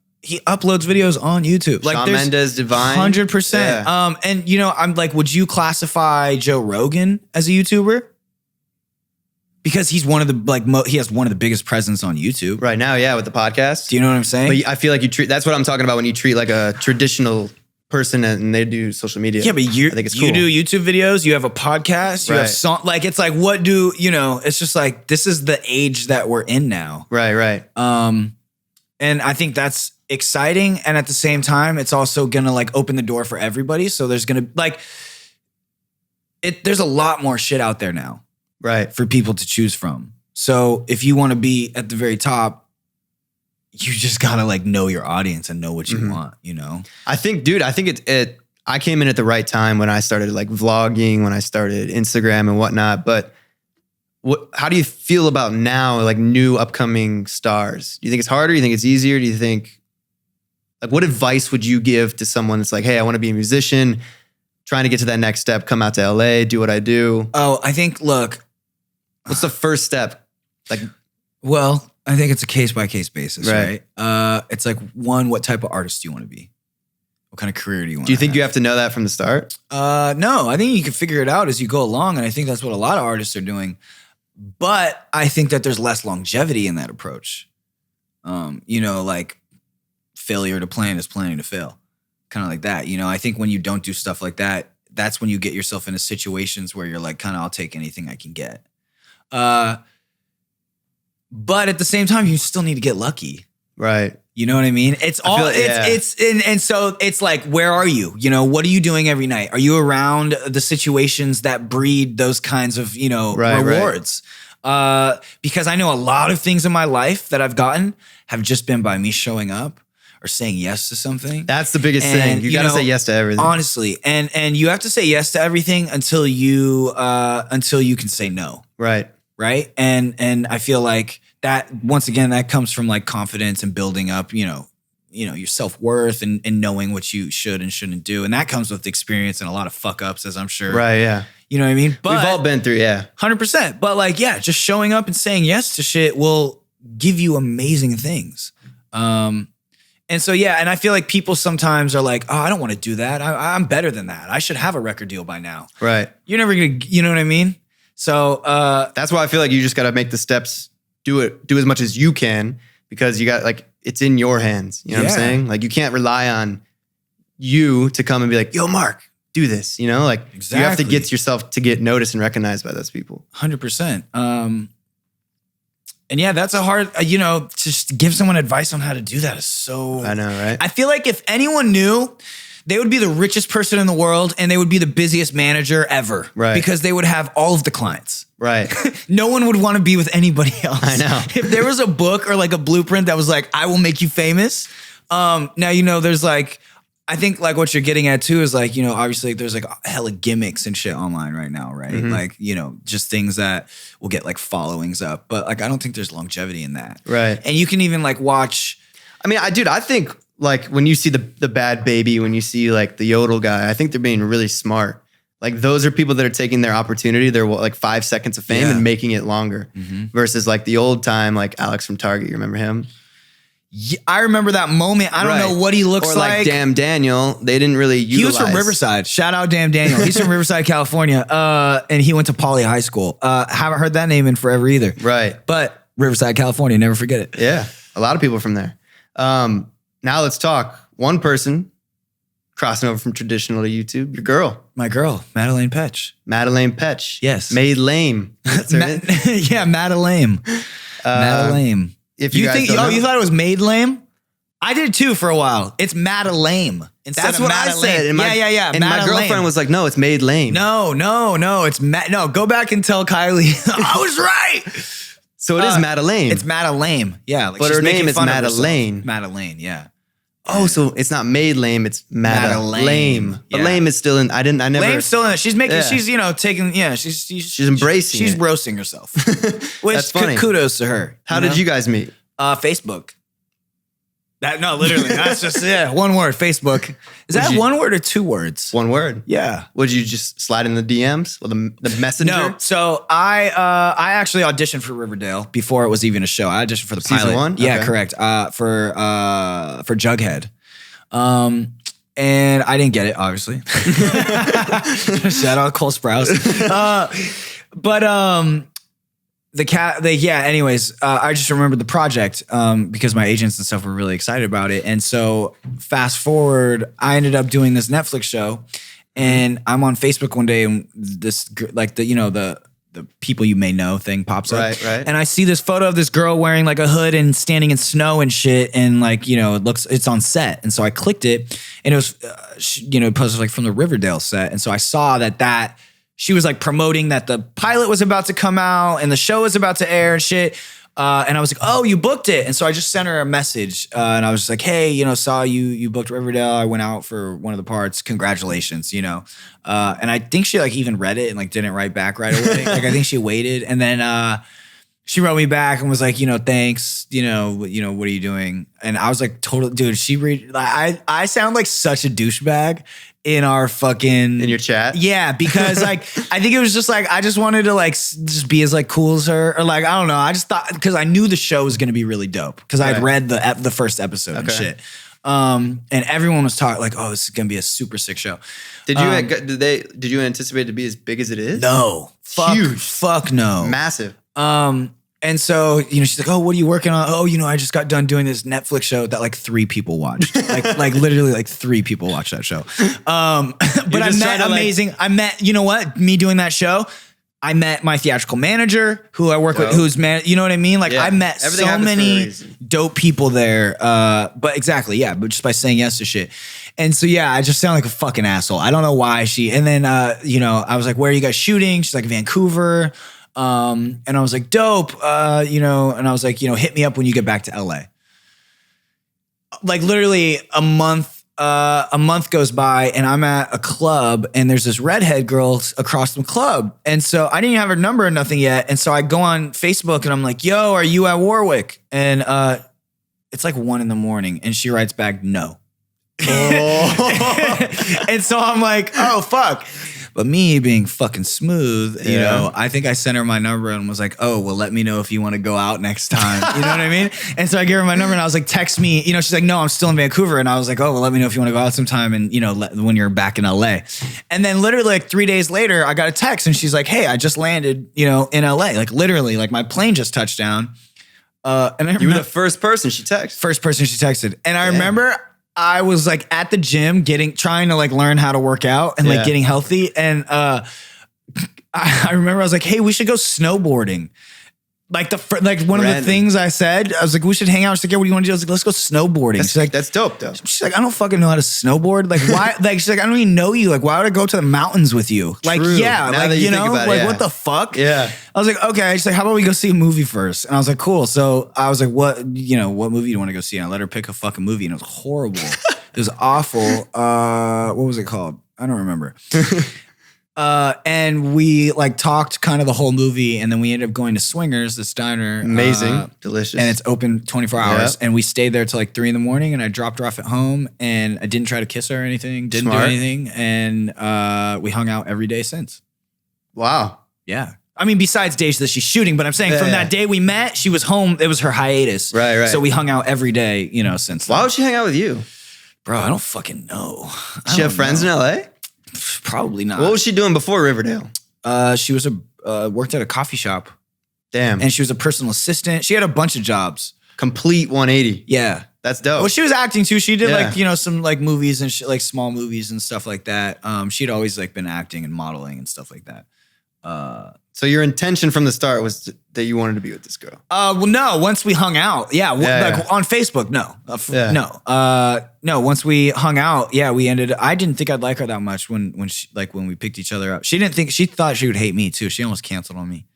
videos on YouTube. Like Shawn Mendes, Divine. 100%. Yeah. And you know, I'm like, would you classify Joe Rogan as a YouTuber? Because he's one of the he has one of the biggest presence on YouTube right now. Yeah, with the podcast. Do you know what I'm saying? But I feel like you treat. That's what I'm talking about when you treat like a traditional person and they do social media. Yeah, but I think it's cool. You do YouTube videos. You have a podcast. You have song. Like it's like what do you know? It's just like this is the age that we're in now. Right. And I think that's exciting, and at the same time, it's also gonna like open the door for everybody. So there's gonna like there's a lot more shit out there now. Right. For people to choose from. So if you want to be at the very top, you just gotta like know your audience and know what you want, you know? I think I came in at the right time when I started like vlogging, when I started Instagram and whatnot. But how do you feel about now, like new upcoming stars? Do you think it's harder? Do you think it's easier? Do you think, like, what advice would you give to someone that's like, hey, I want to be a musician, trying to get to that next step, come out to LA, do what I do? Oh, I think, look, what's the first step? Like, well, I think it's a case-by-case basis, right? It's like, one, what type of artist do you want to be? What kind of career do you want to have? Do you think you have to know that from the start? No, I think you can figure it out as you go along, and I think that's what a lot of artists are doing. But I think that there's less longevity in that approach. You know, like failure to plan is planning to fail. Kind of like that. You know, I think when you don't do stuff like that, that's when you get yourself into situations where you're like, kind of, I'll take anything I can get. But at the same time, you still need to get lucky. Right. You know what I mean? It's all, and so it's like, where are you? You know, what are you doing every night? Are you around the situations that breed those kinds of, you know, rewards? Because I know a lot of things in my life that I've gotten have just been by me showing up or saying yes to something. That's the biggest thing. You got to say yes to everything. Honestly. And you have to say yes to everything until you can say no. Right. Right. And I feel like that, once again, that comes from like confidence and building up, you know, your self-worth and knowing what you should and shouldn't do. And that comes with experience and a lot of fuck ups, as I'm sure. Right. Yeah. You know what I mean? But we've all been through. Yeah. 100%. But like, yeah, just showing up and saying yes to shit will give you amazing things. And so, yeah, and I feel like people sometimes are like, oh, I don't want to do that. I'm better than that. I should have a record deal by now. Right. You're never going to, you know what I mean? So that's why I feel like you just got to make the steps, do as much as you can, because you got like, it's in your hands. You know what I'm saying? Like you can't rely on you to come and be like, yo, Mark, do this. You know, like you have to get yourself to get noticed and recognized by those people. 100%. And yeah, that's a hard, just give someone advice on how to do that is so. I know, right? I feel like if anyone knew, they would be the richest person in the world and they would be the busiest manager ever. Right. Because they would have all of the clients. Right. No one would want to be with anybody else. I know. If there was a book or like a blueprint that was like, I will make you famous. Now, there's like, I think like what you're getting at too is like, obviously there's like hella gimmicks and shit online right now, right? Mm-hmm. Like, just things that will get like followings up. But like, I don't think there's longevity in that. Right. And you can even like watch. I mean, I think like when you see the Bad Baby, when you see like the Yodel guy, I think they're being really smart. Like those are people that are taking their opportunity, their like 5 seconds of fame and making it longer versus like the old time, like Alex from Target. You remember him? Yeah, I remember that moment. I don't know what he looks or like. Damn Daniel. They didn't really utilize. He was from Riverside. Shout out Damn Daniel. He's from Riverside, California. And he went to Poly High School. Haven't heard that name in forever either. Right. But Riverside, California, never forget it. Yeah. A lot of people from there. Now let's talk. One person crossing over from traditional to YouTube. Your girl. My girl, Madelaine Petsch. Madelaine Petsch. Yes. Made lame. That's her name. Yeah, Madelaine. Madelaine. If you guys don't know. You thought it was Made Lame? I did too for a while. It's Madelaine instead That's of what Madelaine. I said. And yeah. And my girlfriend was like, no, it's Made Lame. No. It's no. Go back and tell Kylie I was right. So it is Madelaine. It's Madelaine. Yeah, like but her name is Madelaine. Madelaine. Yeah. Oh, so it's not Made Lame. It's Madelaine. But Yeah. lame is still in. I never. Lame's still in it. She's making. Yeah. She's taking. Yeah. She's embracing. She's it. roasting herself. Which That's funny. Kudos to her. How did you guys meet? Facebook. Literally. That's just one word. Facebook. Is that one word or 2 words? One word. Yeah. Would you just slide in the DMs or the messenger? No. So I actually auditioned for Riverdale before it was even a show. I auditioned for the Season pilot. 1? Yeah, Okay. correct. For Jughead. And I didn't get it, obviously. Shout out Cole Sprouse. Anyways, I just remembered the project because my agents and stuff were really excited about it. And so fast forward, I ended up doing this Netflix show and I'm on Facebook one day and this, like the people you may know thing pops up. Right. And I see this photo of this girl wearing like a hood and standing in snow and shit. And like, it's on set. And so I clicked it and it was, posted like from the Riverdale set. And so I saw that she was like promoting that the pilot was about to come out and the show was about to air and shit. And I was like, oh, you booked it. And so I just sent her a message and I was just like, hey, saw you booked Riverdale. I went out for one of the parts. Congratulations, And I think she like even read it and like didn't write back right away. Like I think she waited. And then she wrote me back and was like, thanks, what are you doing? And I was like, total dude, I sound like such a douchebag in our fucking in your chat. Yeah, because like I think it was just like I just wanted to like just be as like cool as her or like I don't know. I just thought because I knew the show was gonna be really dope because I'd read the first episode and shit. And everyone was talking like, oh, this is gonna be a super sick show. Did you anticipate it to be as big as it is? No, Huge. Fuck no, Massive. And so, she's like, oh, what are you working on? Oh, I just got done doing this Netflix show that like 3 people watched. like literally like 3 people watched that show. But I met amazing. I met, me doing that show, I met my theatrical manager who I work with, who's you know what I mean? Like I met so many dope people there. But exactly. Yeah. But just by saying yes to shit. And so, yeah, I just sound like a fucking asshole. I don't know why and then, I was like, where are you guys shooting? She's like, Vancouver. And I was like, dope, and I was like, hit me up when you get back to LA. Like literally a month goes by and I'm at a club and there's this redhead girl across the club. And so I didn't even have her number or nothing yet. And so I go on Facebook and I'm like, yo, are you at Warwick? And it's like 1 a.m. and she writes back, no. Oh. And so I'm like, oh, fuck. But me being fucking smooth, I think I sent her my number and was like, oh, well, let me know if you want to go out next time. You know what I mean? And so I gave her my number and I was like, text me. She's like, no, I'm still in Vancouver. And I was like, oh, well, let me know if you want to go out sometime and, when you're back in LA. And then literally like 3 days later, I got a text and she's like, hey, I just landed, in LA. Like literally, like my plane just touched down. And I You were remember the first person she texted. first person she texted. And I remember I was like at the gym trying to like learn how to work out and like getting healthy. And I remember I was like, hey, we should go snowboarding. Like one of the things I said, I was like, we should hang out. She's like, yeah, what do you want to do? I was like, let's go snowboarding. She's like, that's dope though. She's like, I don't fucking know how to snowboard. Like, why? Like, she's like, I don't even know you. Like, why would I go to the mountains with you? Like, yeah, now like, you know, like, what the fuck? Yeah. I was like, okay. She's like, how about we go see a movie first? And I was like, cool. So I was like, what movie do you want to go see? And I let her pick a fucking movie, and it was horrible. It was awful. What was it called? I don't remember. And we like talked kind of the whole movie, and then we ended up going to Swingers, this diner. Amazing. Delicious. And it's open 24 hours. Yep. And we stayed there till like 3 a.m. and I dropped her off at home, and I didn't try to kiss her or anything. Didn't do anything. And we hung out every day since. Wow. Yeah. I mean, besides days that she's shooting, but I'm saying from that day we met, she was home. It was her hiatus. Right. So we hung out every day, since Why would she hang out with you? Bro, I don't fucking know. She have friends in LA? Probably not. What was she doing before Riverdale? She was worked at a coffee shop. Damn. And she was a personal assistant. She had a bunch of jobs. Complete 180. Yeah. That's dope. Well, she was acting too. She did some like movies and like small movies and stuff like that. She'd always like been acting and modeling and stuff like that. So your intention from the start was that you wanted to be with this girl? Well, no. Once we hung out, on Facebook, no, no. Once we hung out, we ended. I didn't think I'd like her that much when we picked each other up. She didn't think. She thought she would hate me too. She almost canceled on me.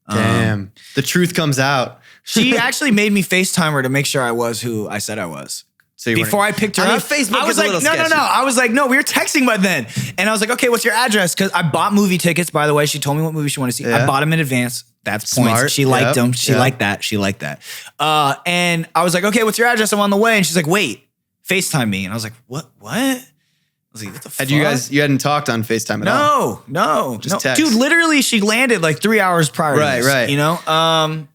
Damn, the truth comes out. She actually made me FaceTime her to make sure I was who I said I was. So before I picked her up, Facebook I was like, no. I was like, no, we were texting by then. And I was like, okay, what's your address? Because I bought movie tickets, by the way. She told me what movie she wanted to see. Yeah. I bought them in advance. That's Smart. points. She liked them. She liked that. She liked that. And I was like, okay, what's your address? I'm on the way. And she's like, wait, FaceTime me. And I was like, what? I was like, what the fuck? You hadn't talked on FaceTime at all? No. Just text. Dude, literally, she landed like 3 hours prior to this, right.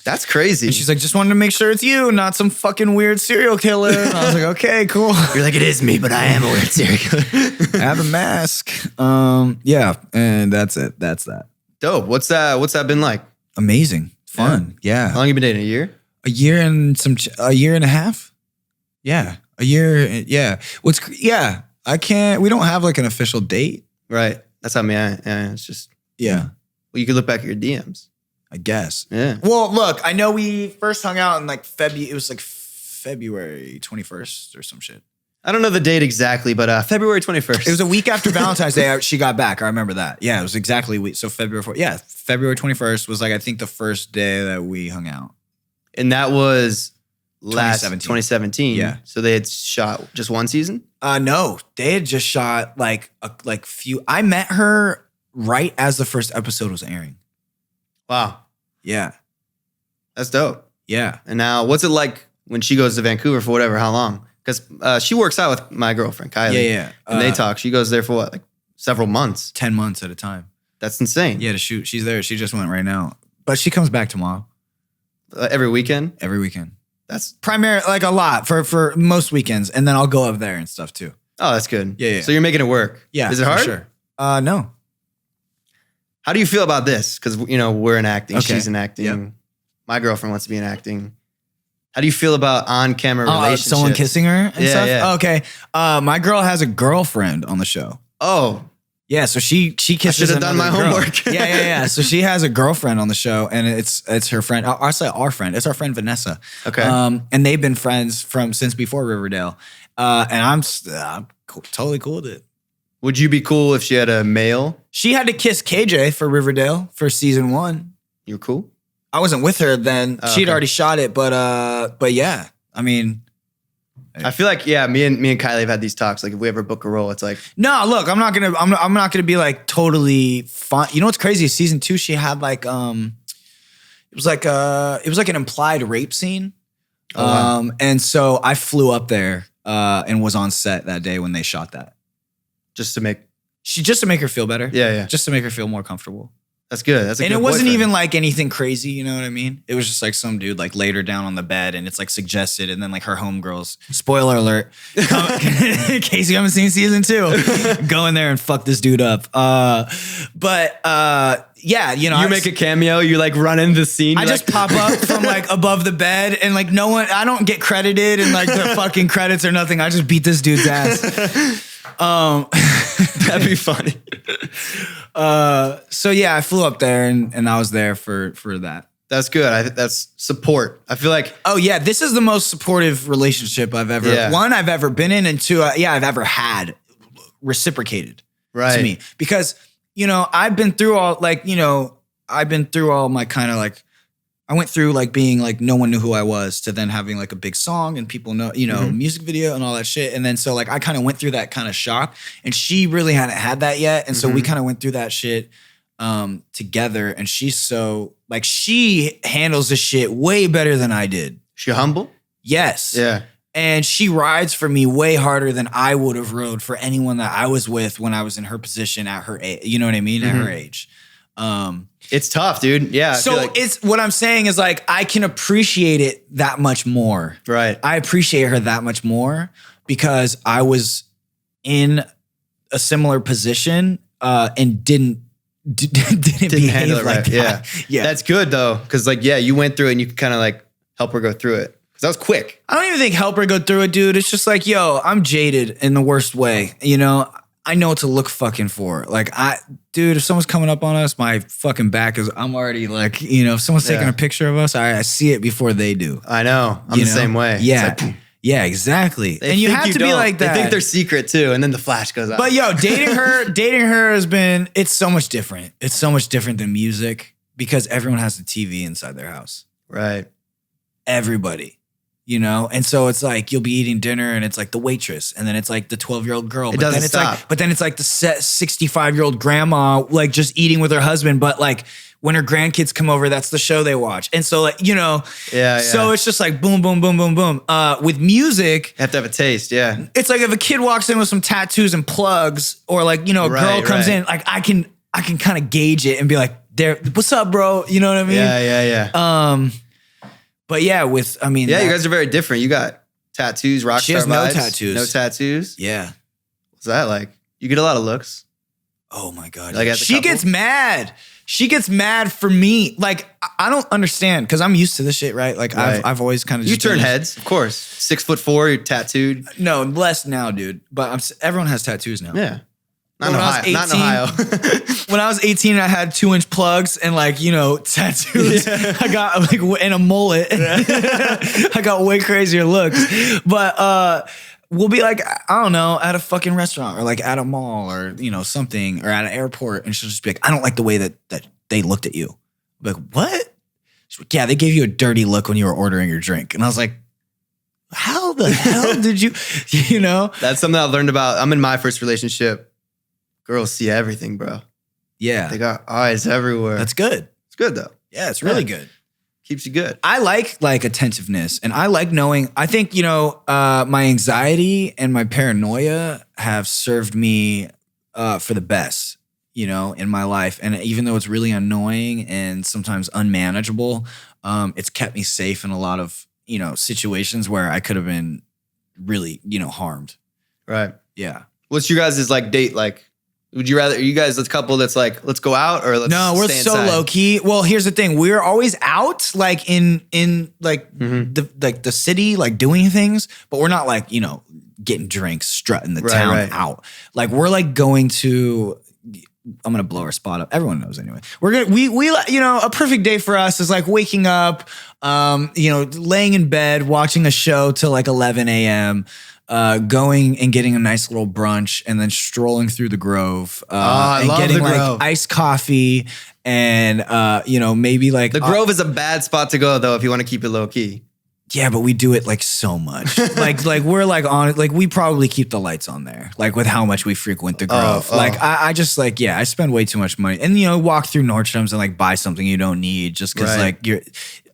That's crazy. And she's like, just wanted to make sure it's you, not some fucking weird serial killer. And I was like, okay, cool. You're like, it is me, but I am a weird serial killer. I have a mask. And that's it. That's that. Dope. What's that been like? Amazing. Fun. Yeah. How long you been dating? A year? A year and a half. Yeah. A year. Yeah. We don't have like an official date. Right. That's how it's just. Yeah. Well, you could look back at your DMs. I guess. Yeah. Well, look, I know we first hung out in like February. It was like February 21st or some shit. I don't know the date exactly, but February 21st. It was a week after Valentine's Day. She got back. I remember that. Yeah, it was exactly a week. So February 4th. Yeah, February 21st was like, I think the first day that we hung out. And that was 2017. Yeah. So they had shot just one season? No, they had just shot like few. I met her right as the first episode was airing. Wow. Yeah. That's dope. Yeah. And now what's it like when she goes to Vancouver for whatever, how long? Because she works out with my girlfriend, Kylie. Yeah. And they talk. She goes there for what, like several months? 10 months at a time. That's insane. Yeah, to shoot. She's there. She just went right now. But she comes back tomorrow. Every weekend? Every weekend. That's primarily like a lot for most weekends. And then I'll go up there and stuff too. Oh, that's good. Yeah. So you're making it work. Yeah. Is it hard? Sure. No. How do you feel about this? Because, we're in acting. Okay. She's in acting. Yep. My girlfriend wants to be in acting. How do you feel about on-camera relationships? Someone kissing her and stuff? Yeah. Okay. My girl has a girlfriend on the show. Oh. Yeah, so she kisses. I should have done my homework. Yeah. So she has a girlfriend on the show, and it's her friend. I'll say our friend. It's our friend Vanessa. Okay. And they've been friends since before Riverdale. And I'm totally cool with it. Would you be cool if she had a male? She had to kiss KJ for Riverdale for season 1. You're cool? I wasn't with her then. She'd already shot it, but yeah. I mean, I feel like me and Kylie have had these talks. Like if we ever book a role, it's like no. Look, I'm not gonna be like totally fun. You know what's crazy? Season 2, she had like it was like an implied rape scene. Oh, wow. And so I flew up there and was on set that day when they shot that. just to make her feel better. Yeah. Just to make her feel more comfortable. That's good. That's a and good it wasn't boyfriend. even like anything crazy, you know what I mean? It was just like some dude like laid her down on the bed and it's like suggested, and then like her homegirls, spoiler alert, in case you haven't seen season 2, go in there and fuck this dude up. Yeah, you know, You make a cameo, you like run in the scene. I just pop up from like above the bed and like no one, I don't get credited in like the fucking credits or nothing. I just beat this dude's ass. That'd be funny. So yeah, I flew up there and I was there for that. That's good. That's support. I feel like, Oh yeah, this is the most supportive relationship I've ever, I've ever been in, and 2, I've ever had reciprocated to me. Because, you know, I've been through all my kind of like, I went through like being like no one knew who I was to then having like a big song and people know, you know, music video and all that shit. And then so like I kind of went through that kind of shock, and she really hadn't had that yet. And so we kind of went through that shit together, and she's so like, she handles the shit way better than I did. she humble? Yes. Yeah. And she rides for me way harder than I would have rode for anyone that I was with when I was in her position at her age. You know what I mean? At her age. It's tough, dude. Yeah. I So feel like, it's what I'm saying is like, I can appreciate it that much more. right. I appreciate her that much more because I was in a similar position and didn't behave handle it like right. that. Yeah. That's good though. Cause like, yeah, you went through it and you could kind of like help her go through it. Cause that was quick. I don't even think help her go through it, dude. It's just like, yo, I'm jaded in the worst way. You know, I know what to look fucking for. Like, dude, if someone's coming up on us, my fucking back is, I'm already like, you know, if someone's taking a picture of us, I see it before they do. I know. I'm the same way. Yeah. It's like, yeah, exactly. they And you think have to be don't. like that. They think they're secret too. And then the flash goes out. But yo, dating her has been, it's so much different. It's so much different than music because everyone has a TV inside their house. right. Everybody. You know, and so it's like you'll be eating dinner and it's like the waitress, and then it's like the 12-year-old girl. It doesn't stop. But then it's like the 65-year-old grandma, like just eating with her husband. But like when her grandkids come over, that's the show they watch. And so like, you know, so it's just like boom, boom, boom, boom, boom. With music, You have to have a taste. Yeah. it's like if a kid walks in with some tattoos and plugs, or like, you know, a girl comes in, like I can kind of gauge it and be like, there, what's up, bro? You know what I mean? Yeah. But yeah, you guys are very different. You got tattoos, rock She star has no vibes. tattoos. No tattoos. Yeah. What's that like? You get a lot of looks. Oh my God. Like as a she couple? gets mad. She gets mad for me. Like, I don't understand because I'm used to this shit, right? Like Right. I've always kind of You turn heads, of course. 6'4", you're tattooed. No, less now, dude. But everyone has tattoos now. Yeah. Not in When I was Ohio. Not in 18 Ohio. When I was 18, I had 2-inch plugs and like, you know, tattoos. I got like, and a mullet. I got way crazier looks. But we'll be like, I don't know, at a fucking restaurant or like at a mall or, you know, something, or at an airport. And she'll just be like, I don't like the way that they looked at you. I'm like, what? She's like, yeah, they gave you a dirty look when you were ordering your drink. And I was like, how the hell did you, you know? That's something I learned about. I'm in my first relationship. Girls see everything, bro. Yeah. They got eyes everywhere. That's good. It's good though. Yeah, it's really good. Keeps you good. I like attentiveness, and I like knowing. I think, you know, my anxiety and my paranoia have served me for the best, you know, in my life. And even though it's really annoying and sometimes unmanageable, it's kept me safe in a lot of, you know, situations where I could have been really, you know, harmed. Right. Yeah. What's your guys' like date like? Would you rather, are you guys a couple that's like, let's go out or let's No, we're stay so inside? low key. Well, here's the thing. We're always out like in like the city, like doing things, but we're not like, you know, getting drinks, strutting the town out. Like we're like going to, I'm going to blow our spot up. Everyone knows anyway. We you know, a perfect day for us is like waking up, you know, laying in bed, watching a show till like 11 a.m., going and getting a nice little brunch and then strolling through the Grove I and love getting the like Grove. iced coffee and, you know, maybe like The Grove is a bad spot to go though if you want to keep it low key. yeah, but we do it like so much. like we're like on, like we probably keep the lights on there, like with how much we frequent the Grove. Like I just like, yeah, I spend way too much money and, you know, walk through Nordstrom's and like buy something you don't need just because like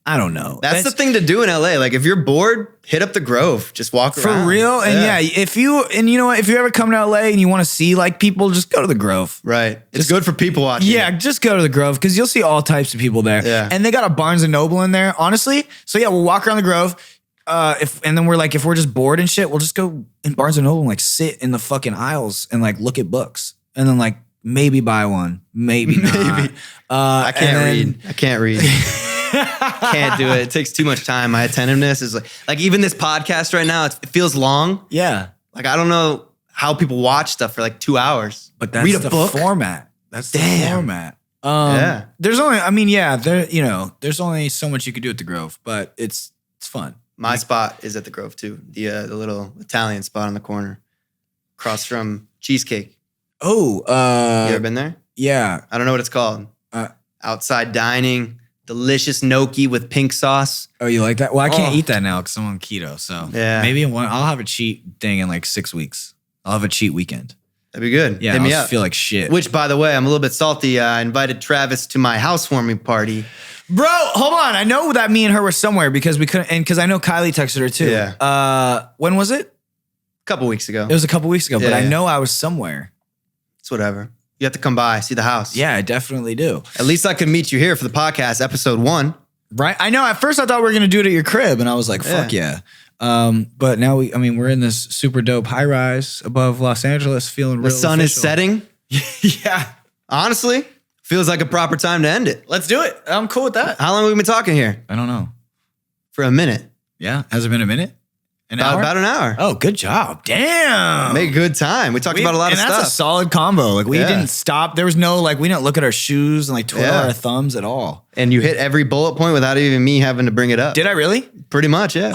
I don't know. That's the thing to do in LA. Like if you're bored, hit up the Grove. Just walk around. For real. And if you know what, if you ever come to LA and you want to see like people, just go to the Grove. Right. It's good for people watching. Yeah, just go to the Grove because you'll see all types of people there. Yeah. And they got a Barnes and Noble in there, honestly. So yeah, we'll walk around the Grove. And then we're like, if we're just bored and shit, we'll just go in Barnes and Noble and like sit in the fucking aisles and like look at books. And then like maybe buy one, maybe not. Maybe. I can't read. Can't do it. It takes too much time. My attentiveness is like even this podcast right now, it feels long. Yeah. Like I don't know how people watch stuff for like 2 hours. But that's read a the book. format. That's the format. There's only so much you could do at the Grove, but it's fun. My spot is at the Grove too. The little Italian spot on the corner, across from Cheesecake. Oh, you ever been there? Yeah. I don't know what it's called. Outside dining, delicious gnocchi with pink sauce. Oh, you like that? Well, I can't eat that now because I'm on keto. So maybe I'll have a cheat thing in like 6 weeks. I'll have a cheat weekend. That'd be good. Yeah, Hit me I'll up. feel like shit. Which, by the way, I'm a little bit salty. I invited Travis to my housewarming party. Bro, hold on. I know that me and her were somewhere because we couldn't, and because I know Kylie texted her too. Yeah. When was it? A couple weeks ago. It was a couple weeks ago, but I know I was somewhere. It's whatever. You have to come by, see the house. Yeah, I definitely do. At least I could meet you here for the podcast, episode 1. Right? I know. At first I thought we were going to do it at your crib, and I was like, fuck yeah. But now we're in this super dope high rise above Los Angeles, feeling real The sun is setting. Yeah. Honestly, feels like a proper time to end it. Let's do it. I'm cool with that. How long have we been talking here? I don't know. For a minute. Yeah. Has it been a minute? An hour? About an hour. Oh, good job. Damn. Make a good time. We talked about a lot of stuff. That's a solid combo. Like we didn't stop. There was no we didn't look at our shoes and like twiddle our thumbs at all. And you hit every bullet point without even me having to bring it up. Did I really? Pretty much, yeah.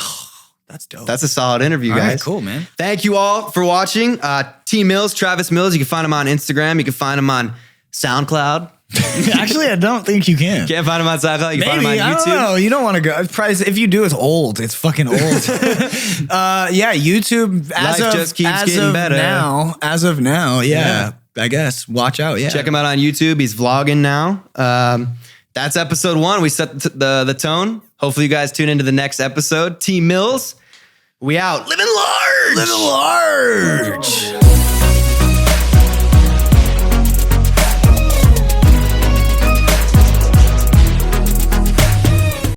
That's dope. That's a solid interview, guys. All right, cool, man. Thank you all for watching. T Mills, Travis Mills. You can find him on Instagram. You can find him on SoundCloud. Actually, I don't think you can. Can't find him on SoundCloud. You can find him on YouTube. I don't know. You don't want to go. Probably, if you do, it's old. It's fucking old. Yeah, YouTube. Life just keeps getting better. As of now, yeah. I guess. Watch out. Yeah. Check him out on YouTube. He's vlogging now. That's episode 1. We set the tone. Hopefully, you guys tune into the next episode. T Mills, we out. Living large. Living large.